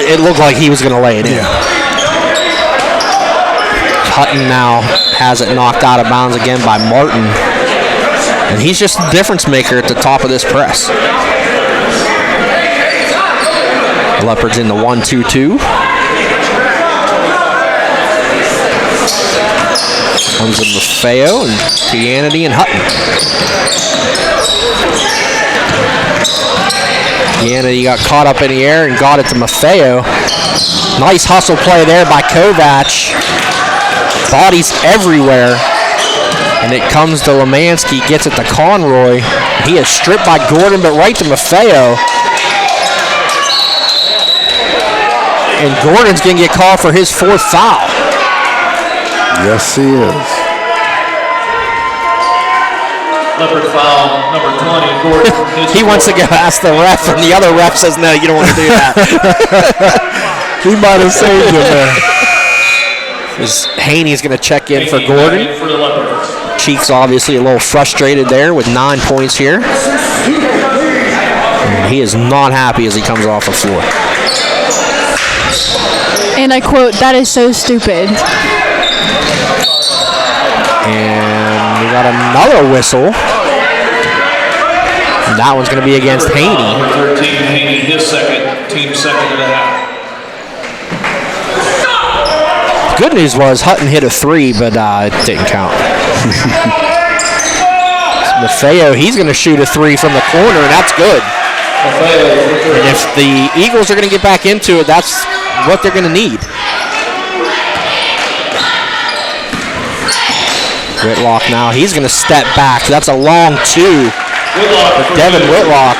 Speaker 1: it looked like he was going to lay it in.
Speaker 2: Yeah.
Speaker 1: Hutton now has it knocked out of bounds again by Martin. And he's just a difference maker at the top of this press. Leopards in the 1-2-2. Comes in Maffeo and Tianity and Hutton. Tianity got caught up in the air and got it to Maffeo. Nice hustle play there by Kovac. Bodies everywhere. And it comes to Lemansky, gets it to Conroy. He is stripped by Gordon, but right to Maffeo. And Gordon's going to get called for his 4th foul.
Speaker 2: Yes, he is.
Speaker 4: Leopard foul number 20, Gordon.
Speaker 1: He wants to go ask the ref, and the other ref says, no, you don't want to do that.
Speaker 2: He might have saved him there.
Speaker 1: Haney's going to check in for Gordon.
Speaker 4: For the Leopards.
Speaker 1: Cheeks obviously a little frustrated there with 9 points here. And he is not happy as he comes off the floor.
Speaker 5: And I quote, "That is so stupid."
Speaker 1: And we got another whistle. And that one's going to be against Haney.
Speaker 4: Number 13, Haney, his second, team second and a half.
Speaker 1: Good news was Hutton hit a 3, but it didn't count. Maffeo, he's going to shoot a 3 from the corner, and that's good. And if the Eagles are going to get back into it, that's what they're going to need. Whitlock now, he's going to step back. That's a long 2 for Devin Whitlock.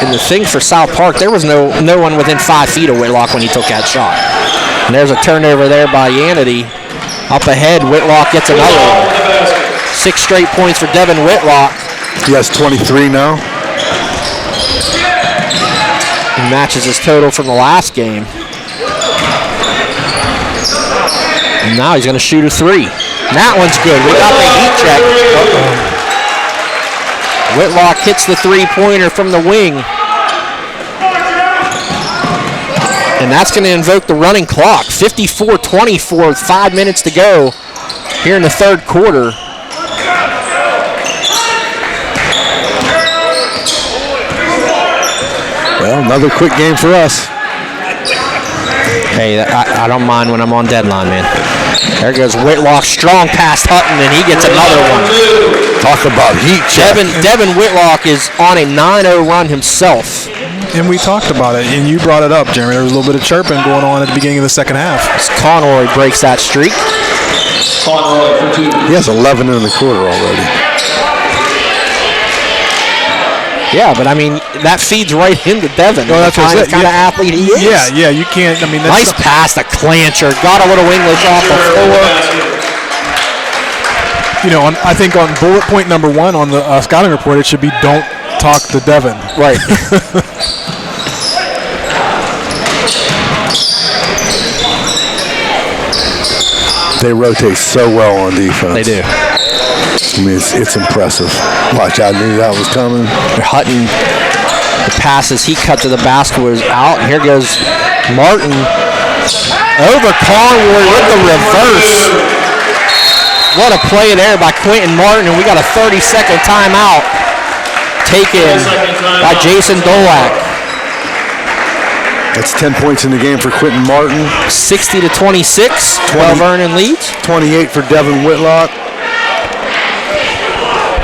Speaker 1: And the thing for South Park, there was no one within 5 feet of Whitlock when he took that shot. And there's a turnover there by Yanity. Up ahead, Whitlock gets another one. 6 straight points for Devin Whitlock.
Speaker 2: He has 23 now.
Speaker 1: He matches his total from the last game. And now he's going to shoot a 3. And that one's good. We got the heat check. Whitlock hits the 3-pointer from the wing. And that's going to invoke the running clock. 54-24 with 5 minutes to go here in the 3rd quarter.
Speaker 2: Well, another quick game for us.
Speaker 1: Hey, I don't mind when I'm on deadline, man. There goes Whitlock, strong past Hutton, and he gets another one.
Speaker 2: Talk about heat check.
Speaker 1: Devin Whitlock is on a 9-0 run himself.
Speaker 3: And we talked about it, and you brought it up, Jeremy. There was a little bit of chirping going on at the beginning of the second half.
Speaker 1: Conroy breaks that streak.
Speaker 4: Conroy for 2.
Speaker 2: He has 11 in the quarter already.
Speaker 1: Yeah, but I mean, that feeds right into Devin.
Speaker 2: Well, that's what
Speaker 1: kind of athlete he is.
Speaker 3: Yeah, you can't. I mean, that's
Speaker 1: nice pass to Clancher. Got a little English off the floor.
Speaker 3: You know, I think on bullet point number 1 on the scouting report, it should be don't talk to Devin.
Speaker 1: Right.
Speaker 2: They rotate so well on defense.
Speaker 1: They do.
Speaker 2: I mean, it's impressive. Watch, I knew that was coming.
Speaker 1: Hutton, the passes he cut to the basket was out. And here goes Martin over Conroy with the reverse. What a play there by Quentin Martin, and we got a 30-second timeout taken by Jason Dolak.
Speaker 2: That's 10 points in the game for Quentin Martin.
Speaker 1: 60-26, 12 Vernon leads.
Speaker 2: 28 for Devin Whitlock.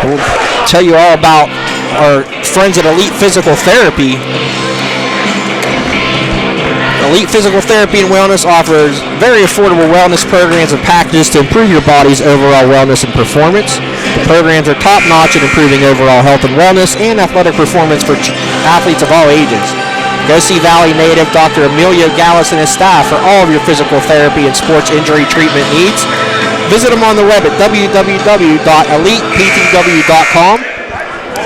Speaker 1: We'll tell you all about our friends at Elite Physical Therapy. Elite Physical Therapy and Wellness offers very affordable wellness programs and packages to improve your body's overall wellness and performance. The programs are top-notch at improving overall health and wellness and athletic performance for athletes of all ages. Go see Valley native Dr. Emilio Gallus and his staff for all of your physical therapy and sports injury treatment needs. Visit them on the web at www.eliteptw.com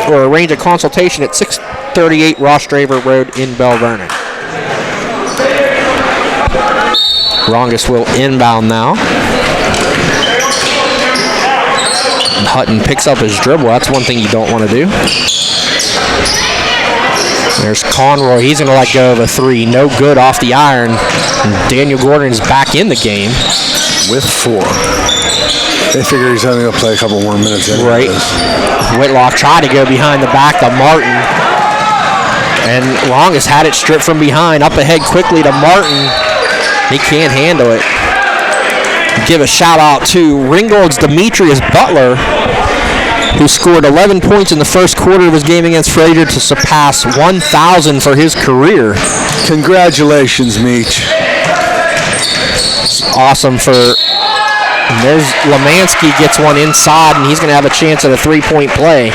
Speaker 1: or arrange a consultation at 638 Ross Draver Road in Belle, Vernon. Rongus will inbound now. And Hutton picks up his dribble. That's one thing you don't want to do. There's Conroy. He's going to let go of a three. No good off the iron. And Daniel Gordon is back in the game
Speaker 2: with 4. They figure he's only going to play a couple more minutes.
Speaker 1: Right. Whitlock tried to go behind the back to Martin. And Longus had it stripped from behind. Up ahead quickly to Martin. He can't handle it. Give a shout out to Ringgold's Demetrius Butler, who scored 11 points in the first quarter of his game against Fraser to surpass 1,000 for his career.
Speaker 2: Congratulations, Meach.
Speaker 1: It's awesome for... There's Lemansky gets one inside, and he's going to have a chance at a three-point play.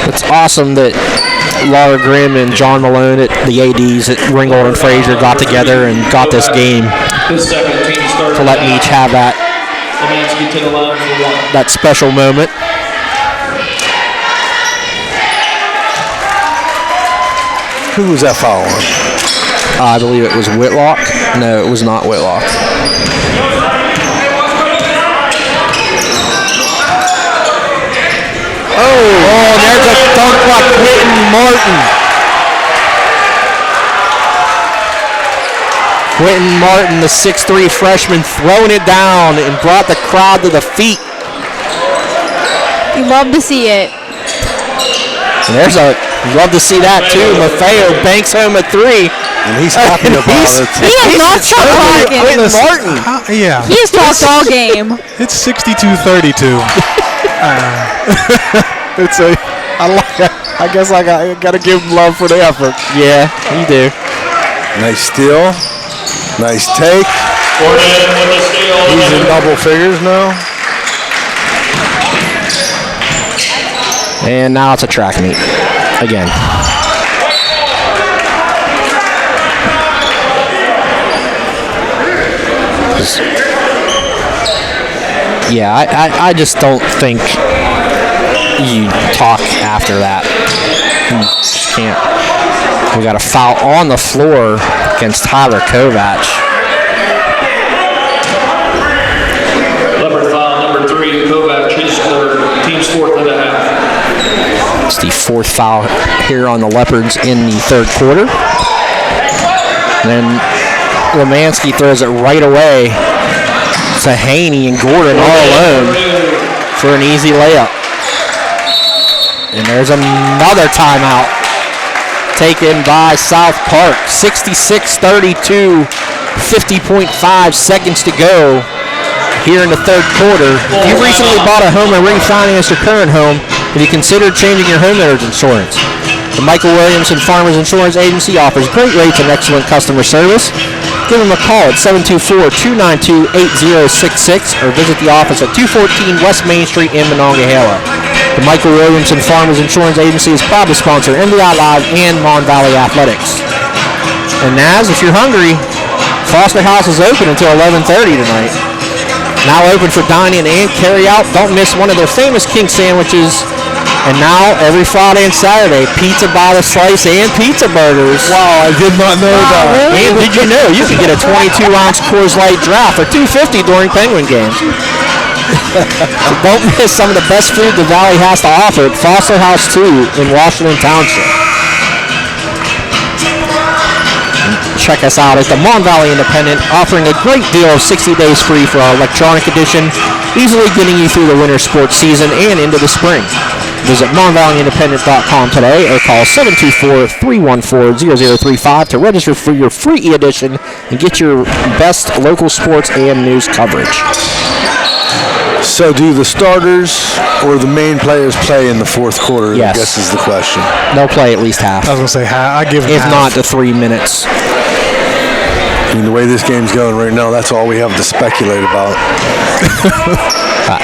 Speaker 1: It's awesome that Laura Grimm and John Malone at the ADs at Ringgold and Fraser got together and got this game to let Meach have that special moment.
Speaker 2: Who was that foul on?
Speaker 1: I believe it was Whitlock. No, it was not Whitlock. Oh, there's a dunk by Quentin Martin. Quentin Martin, the 6'3 freshman, throwing it down and brought the crowd to the feet.
Speaker 5: You love to see it.
Speaker 1: There's a, love to see that too. Maffeo banks home a three.
Speaker 2: And he's happy about it.
Speaker 5: He has not stopped talking.
Speaker 1: Quentin Martin.
Speaker 3: Yeah.
Speaker 5: He has talked all game.
Speaker 3: It's 62-32. It's a. I guess I gotta give him love for the effort.
Speaker 1: Yeah, you do.
Speaker 2: Nice steal. Nice take. He's in double figures now.
Speaker 1: And now it's a track meet again. Yeah, I just don't think you talk after that. You just can't. We got a foul on the floor against Tyler Kovac.
Speaker 4: Leopard foul number 3, Kovac, his team's 4th and a half.
Speaker 1: It's the 4th foul here on the Leopards in the third quarter. And then Lemansky throws it right away to Haney and Gordon all alone for an easy layup. And there's another timeout taken by South Park. 66-32, 50.5 seconds to go here in the third quarter. If you recently bought a home or refinanced your current home, have you considered changing your homeowner's insurance? The Michael Williamson Farmers Insurance Agency offers great rates and excellent customer service. Give them a call at 724-292-8066 or visit the office at 214 West Main Street in Monongahela. The Michael Williamson Farmers Insurance Agency is proud to sponsor MVI Live and Mon Valley Athletics. And Naz, if you're hungry, Foster House is open until 11:30 tonight. Now open for dine-in and carry-out. Don't miss one of their famous king sandwiches. And now, every Friday and Saturday, pizza by the slice and pizza burgers.
Speaker 2: Wow, I did not know that.
Speaker 1: Really? And did you know you can get a 22-ounce Coors Light draft for $2.50 during Penguin games? So don't miss some of the best food the Valley has to offer at Foster House 2 in Washington Township. Check us out at the Mon Valley Independent, offering a great deal of 60 days free for our electronic edition, easily getting you through the winter sports season and into the spring. Visit monvalleyindependent.com today or call 724-314-0035 to register for your free e-edition and get your best local sports and news coverage.
Speaker 2: So do the starters or the main players play in the fourth quarter?
Speaker 1: Yes.
Speaker 2: I guess is the question.
Speaker 1: They'll play at least half.
Speaker 3: I was going to say, I give them
Speaker 1: if
Speaker 3: half.
Speaker 1: not the 3 minutes.
Speaker 2: I mean, the way this game's going right now, that's all we have to speculate about.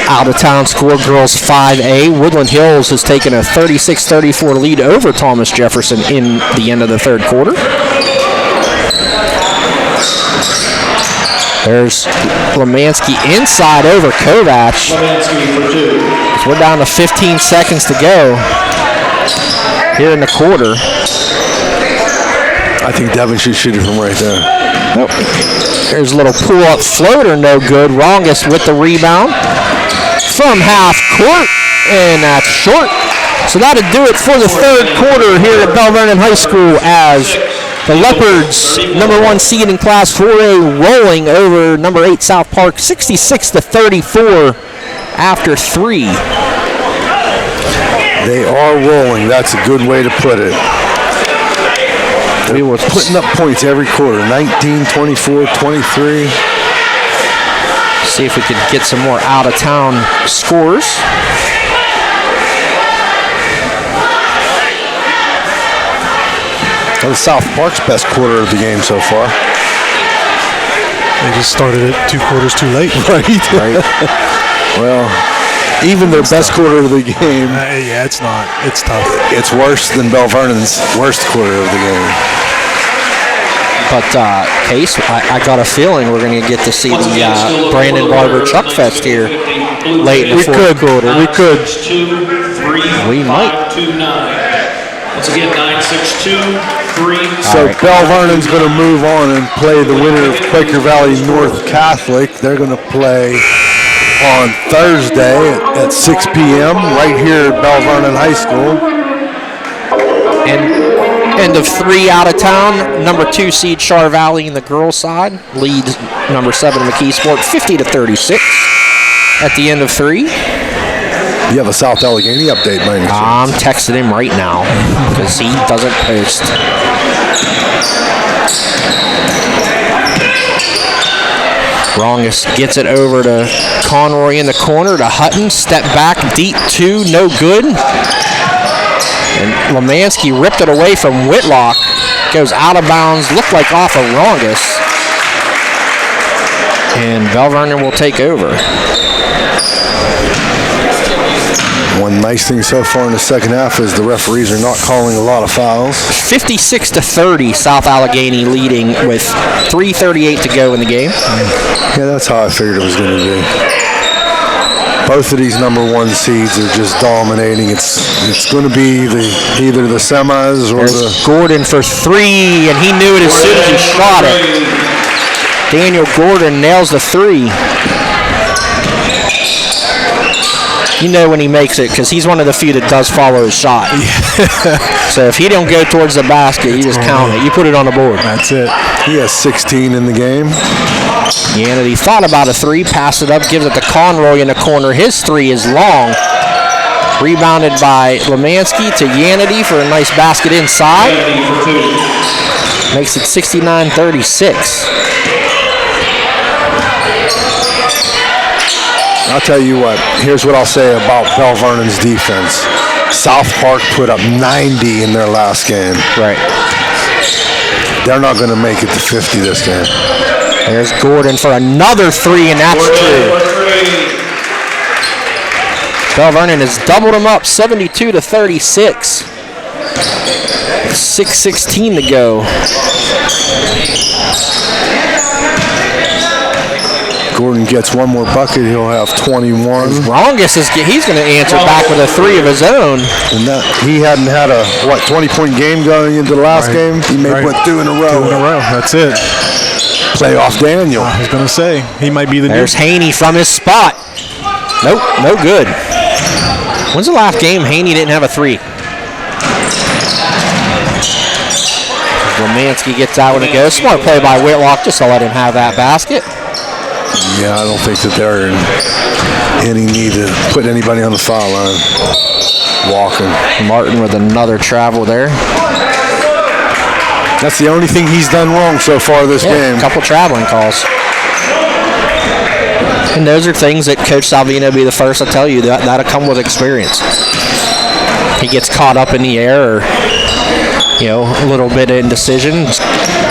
Speaker 1: Out-of-town score, girls 5A. Woodland Hills has taken a 36-34 lead over Thomas Jefferson in the end of the third quarter. There's Lemansky inside over Kovac. We're down to 15 seconds to go here in the quarter.
Speaker 2: I think Devin should shoot it from right there.
Speaker 1: Nope. There's a little pull-up floater, no good. Rongus with the rebound from half court, and that's short. So that'll do it for the third quarter here at Belle Vernon High School as the Leopards, number 1 seed in Class 4A, rolling over number 8 South Park, 66-34 after 3.
Speaker 2: They are rolling. That's a good way to put it. They were putting up points every quarter, 19, 24, 23.
Speaker 1: See if we could get some more out-of-town scores.
Speaker 2: That was South Park's best quarter of the game so far.
Speaker 3: They just started it 2 quarters too late.
Speaker 2: Right. Well, even their best quarter of the game.
Speaker 3: Yeah, it's not. It's tough.
Speaker 2: It's worse than Belle Vernon's worst quarter of the game.
Speaker 1: But, Case, I got a feeling we're going to get to see the Brandon Barber Chuck Fest here late in the fourth quarter.
Speaker 2: We could.
Speaker 1: We might.
Speaker 4: Once again, 9-6-2-3.
Speaker 2: So
Speaker 1: right.
Speaker 2: Belle Vernon's going to move on and play the winner of Quaker Valley North Catholic. They're going to play on Thursday at 6 p.m. right here at Belle Vernon High School.
Speaker 1: And end of 3 out of town, number 2 seed Char Valley in the girls' side leads number 7 McKeesport 50-36 at the end of 3.
Speaker 2: You have a South Allegheny update, man.
Speaker 1: I'm texting him right now because he doesn't post. Rongus gets it over to Conroy in the corner to Hutton. Step back, deep 2, no good. And Lemansky ripped it away from Whitlock. Goes out of bounds, looked like off of Rongus. And Belle Vernon will take over.
Speaker 2: One nice thing so far in the second half is the referees are not calling a lot of fouls.
Speaker 1: 56-30, South Allegheny leading with 3:38 to go in the game.
Speaker 2: Yeah, that's how I figured it was going to be. Both of these number 1 seeds are just dominating. It's going to be either the semis or
Speaker 1: There's Gordon for 3, and he knew it as soon as he shot it. Daniel Gordon nails the 3. You know when he makes it because he's one of the few that does follow his shot. So if he don't go towards the basket, you just count it. You put it on the board.
Speaker 3: That's it.
Speaker 2: He has 16 in the game.
Speaker 1: Yanity thought about a 3, passed it up, gives it to Conroy in the corner. His 3 is long. Rebounded by Lemansky to Yanity for a nice basket inside. Makes it 69-36.
Speaker 2: I'll tell you what, here's what I'll say about Belle Vernon's defense. South Park put up 90 in their last game.
Speaker 1: Right.
Speaker 2: They're not going to make it to 50 this game.
Speaker 1: There's Gordon for another 3, and that's true. Belle Vernon has doubled them up, 72-36. 6:16 to go.
Speaker 2: Gordon gets one more bucket, he'll have 21.
Speaker 1: Rongus he's going to answer back with a 3 of his own.
Speaker 2: And that, he hadn't had a 20-point game going into the last game. He made 2 in a row.
Speaker 3: 2 in a row. That's it.
Speaker 2: Playoff Daniel.
Speaker 3: I was going to say he might be the.
Speaker 1: There's Haney from his spot. Nope, no good. When's the last game Haney didn't have a 3? Lemansky gets out when it goes. Smart play by Whitlock just to let him have that basket.
Speaker 2: Yeah, I don't think that they're in any need to put anybody on the foul line. Walking.
Speaker 1: Martin with another travel there.
Speaker 2: That's the only thing he's done wrong so far this game.
Speaker 1: A couple traveling calls. And those are things that Coach Salvino will be the first to tell you that'll come with experience. He gets caught up in the air or a little bit of indecision.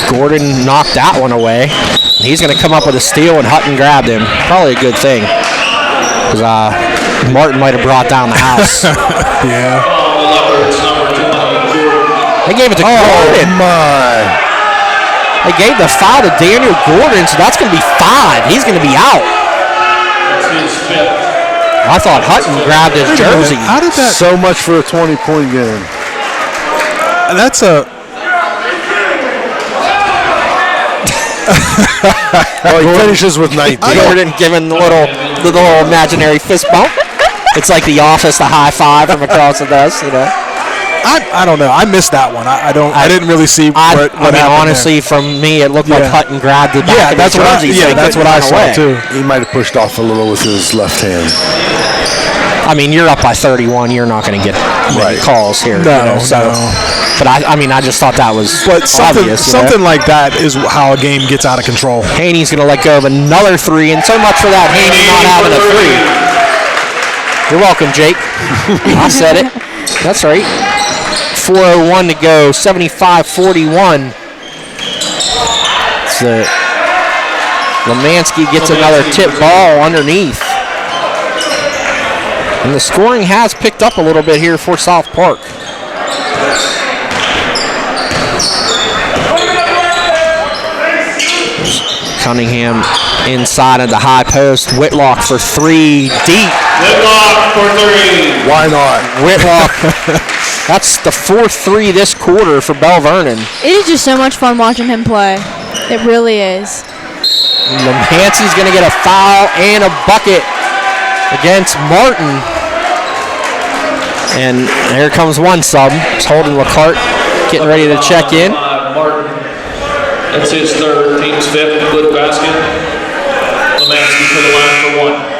Speaker 1: Gordon knocked that one away. He's going to come up with a steal, and Hutton grabbed him. Probably a good thing, because Martin might have brought down the house.
Speaker 3: Yeah.
Speaker 1: They gave it to Gordon.
Speaker 2: My.
Speaker 1: They gave the foul to Daniel Gordon, so that's going to be 5. He's going to be out. I thought Hutton grabbed his jersey.
Speaker 3: How did that?
Speaker 2: So much for a 20-point game.
Speaker 3: That's a.
Speaker 2: Well, he finishes with 19.
Speaker 1: Gordon giving the little imaginary fist bump. It's like The Office, the high five from across the desk,
Speaker 3: I don't know. I missed that one. I didn't really see what happened.
Speaker 1: Honestly, from me, it looked like Hutton grabbed the back of his jersey.
Speaker 3: That's what I saw too.
Speaker 2: He might have pushed off a little with his left hand.
Speaker 1: I mean, you're up by 31. You're not going to get many calls here.
Speaker 3: No.
Speaker 1: But I just thought that was obvious.
Speaker 3: Something like that is how a game gets out of control.
Speaker 1: Haney's going to let go of another 3, and so much for that Haney not having a 3. You're welcome, Jake. I said it. That's right. 4:01 to go. 75-41. So Lemansky gets another tip ball underneath. And the scoring has picked up a little bit here for South Park. Cunningham inside of the high post. Whitlock for 3 deep.
Speaker 4: Whitlock for 3.
Speaker 2: Why not?
Speaker 1: Whitlock. That's the 4th 3 this quarter for Belle Vernon.
Speaker 5: It is just so much fun watching him play. It really is.
Speaker 1: Lemansky's going to get a foul and a bucket against Martin. And here comes one sub. It's Holden LaCarte getting ready to check in.
Speaker 4: Martin. That's his 3rd, team's 5th. Good basket. Lemansky to the line for 1.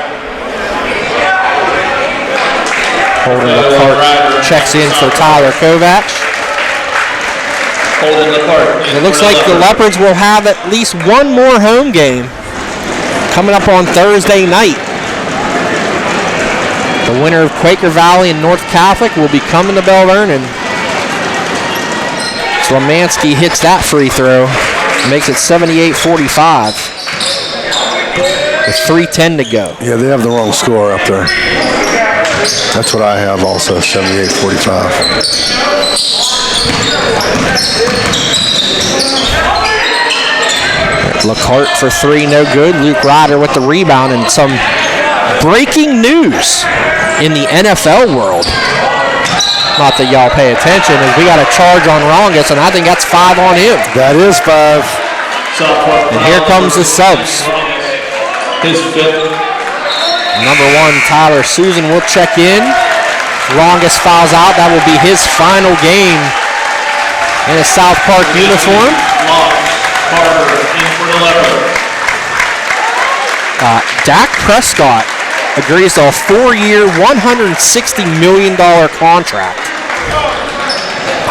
Speaker 1: Holden LaCarte checks in for Tyler Kovacs.
Speaker 4: Holden LaCarte.
Speaker 1: It looks like the Leopards will have at least one more home game coming up on Thursday night. The winner of Quaker Valley and North Catholic will be coming to Belle Vernon. So Lemansky hits that free throw. Makes it 78-45. With 3:10 to go.
Speaker 2: Yeah, they have the wrong score up there. That's what I have also, 78-45.
Speaker 1: LaCarte for 3, no good. Luke Ryder with the rebound, and some breaking news in the NFL world. Not that y'all pay attention, as we got a charge on Rongus, and I think that's 5 on him.
Speaker 2: That is 5.
Speaker 1: And here comes the subs.
Speaker 4: His 5th.
Speaker 1: Number 1, Tyler Susan will check in. Rongus fouls out. That will be his final game in a South Park uniform. Dak Prescott agrees to a 4-year, $160 million contract.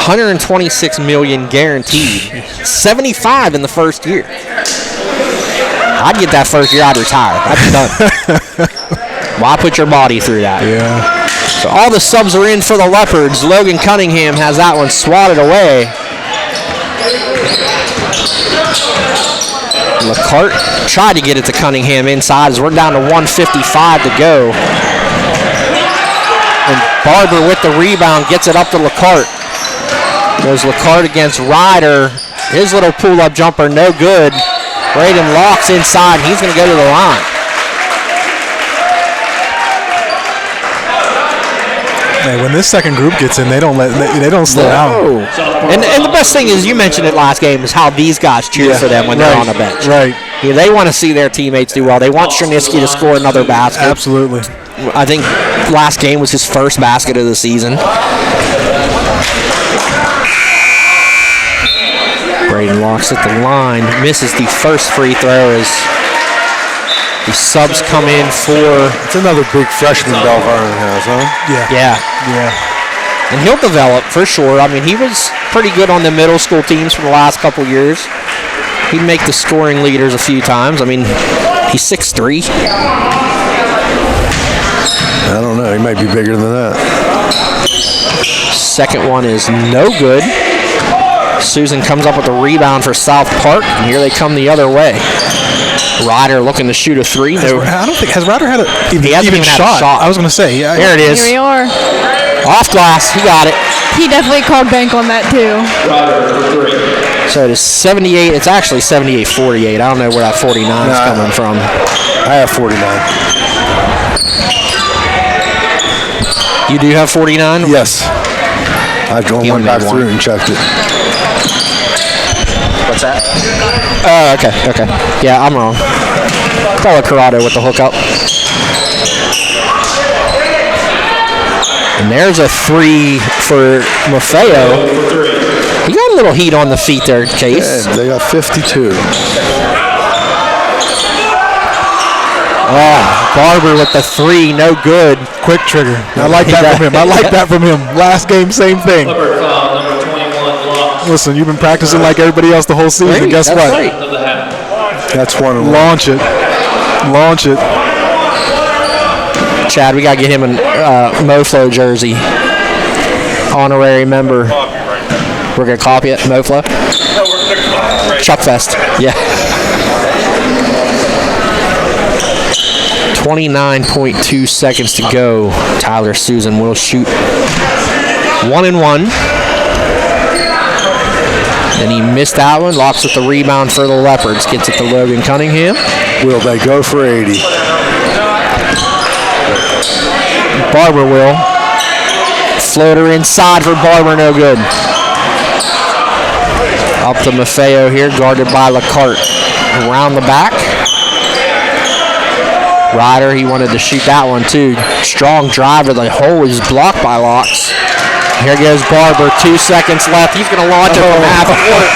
Speaker 1: $126 million guaranteed. 75 in the first year. I'd get that first year, I'd retire. I'd be done. Why put your body through that?
Speaker 3: Yeah.
Speaker 1: So all the subs are in for the Leopards. Logan Cunningham has that one swatted away. LaCarte tried to get it to Cunningham inside as we're down to 1:55 to go. And Barber with the rebound gets it up to LaCarte. Goes LaCarte against Ryder. His little pull-up jumper, no good. Braden Locke's inside. He's going to go to the line.
Speaker 3: Hey, when this second group gets in, they don't slow down.
Speaker 1: And the best thing is, you mentioned it last game, is how these guys cheer for them when they're on the bench.
Speaker 3: Right.
Speaker 1: Yeah, they want to see their teammates do well. They want Chernisky to score another basket.
Speaker 3: Absolutely.
Speaker 1: I think last game was his first basket of the season. Braden Locke's at the line, misses the first free throw as the subs come in for...
Speaker 2: It's another big freshman Belle Vernon has, huh?
Speaker 1: Yeah. And he'll develop for sure. I mean, he was pretty good on the middle school teams for the last couple years. He'd make the scoring leaders a few times. I mean, he's 6'3".
Speaker 2: I don't know. He might be bigger than that.
Speaker 1: Second one is no good. Susan comes up with a rebound for South Park, and here they come the other way. Ryder looking to shoot a three.
Speaker 3: I don't think, has Ryder had
Speaker 1: He hasn't even had a shot.
Speaker 3: I was going to say. Yeah,
Speaker 1: there it is.
Speaker 5: Here we are.
Speaker 1: Off glass. He got it.
Speaker 5: He definitely called bank on that too.
Speaker 4: Ryder for 3.
Speaker 1: So it is 78. It's actually 78-48. I don't know where that 49 is coming from.
Speaker 2: I have 49.
Speaker 1: You do have 49?
Speaker 2: Yes. I went back through and checked it.
Speaker 1: What's that? Okay. Yeah, I'm wrong. Belle Corrado with the hookup. And there's a three for Maffeo. You got a little heat on the feet there, Case.
Speaker 2: Yeah, they got 52.
Speaker 1: Oh, Barber with the three, no good.
Speaker 3: Quick trigger. I like that from him. Last game, same thing.
Speaker 4: Number 21 block.
Speaker 3: Listen, you've been practicing like everybody else the whole season.
Speaker 1: Right,
Speaker 3: Guess
Speaker 1: that's
Speaker 3: what?
Speaker 1: right.
Speaker 4: Of the half.
Speaker 2: That's one of them.
Speaker 3: Launch it.
Speaker 1: Chad, we got to get him a MoFlo jersey. Honorary member. We're going to copy it, MoFlo? Chuckfest. Yeah. 29.2 seconds to go. Tyler Susan will shoot 1-1. And he missed that one. Locks with the rebound for the Leopards. Gets it to Logan Cunningham.
Speaker 2: Will they go for 80?
Speaker 1: Barber will. Floater inside for Barber, no good. Up to Maffeo here, guarded by LaCarte. Around the back. Ryder, he wanted to shoot that one too. Strong driver, the hole is blocked by Locks. Here goes Barber, 2 seconds left. He's going to launch it from half court.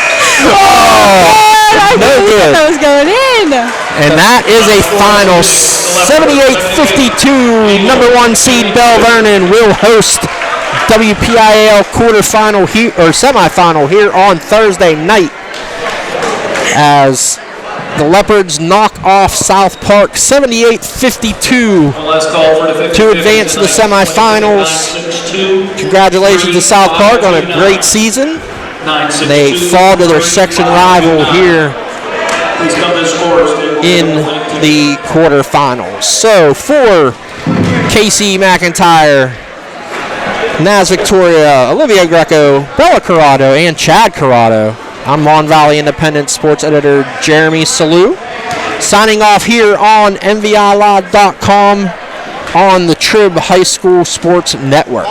Speaker 1: No good.
Speaker 5: That was going in.
Speaker 1: And that is a final 78-52. Number 1 seed Belle Vernon will host WPIAL quarterfinal here, or semifinal here on Thursday night, as the Leopards knock off South Park 78-52 to advance to the semifinals. Congratulations to South Park on a great season. They fall to their section rival here in the quarterfinals. So for Casey McIntyre, Naz Victoria, Olivia Greco, Belle Corrado, and Chad Corrado, I'm Mon Valley Independent Sports Editor Jeremy Salou, signing off here on MVILive.com on the Trib High School Sports Network.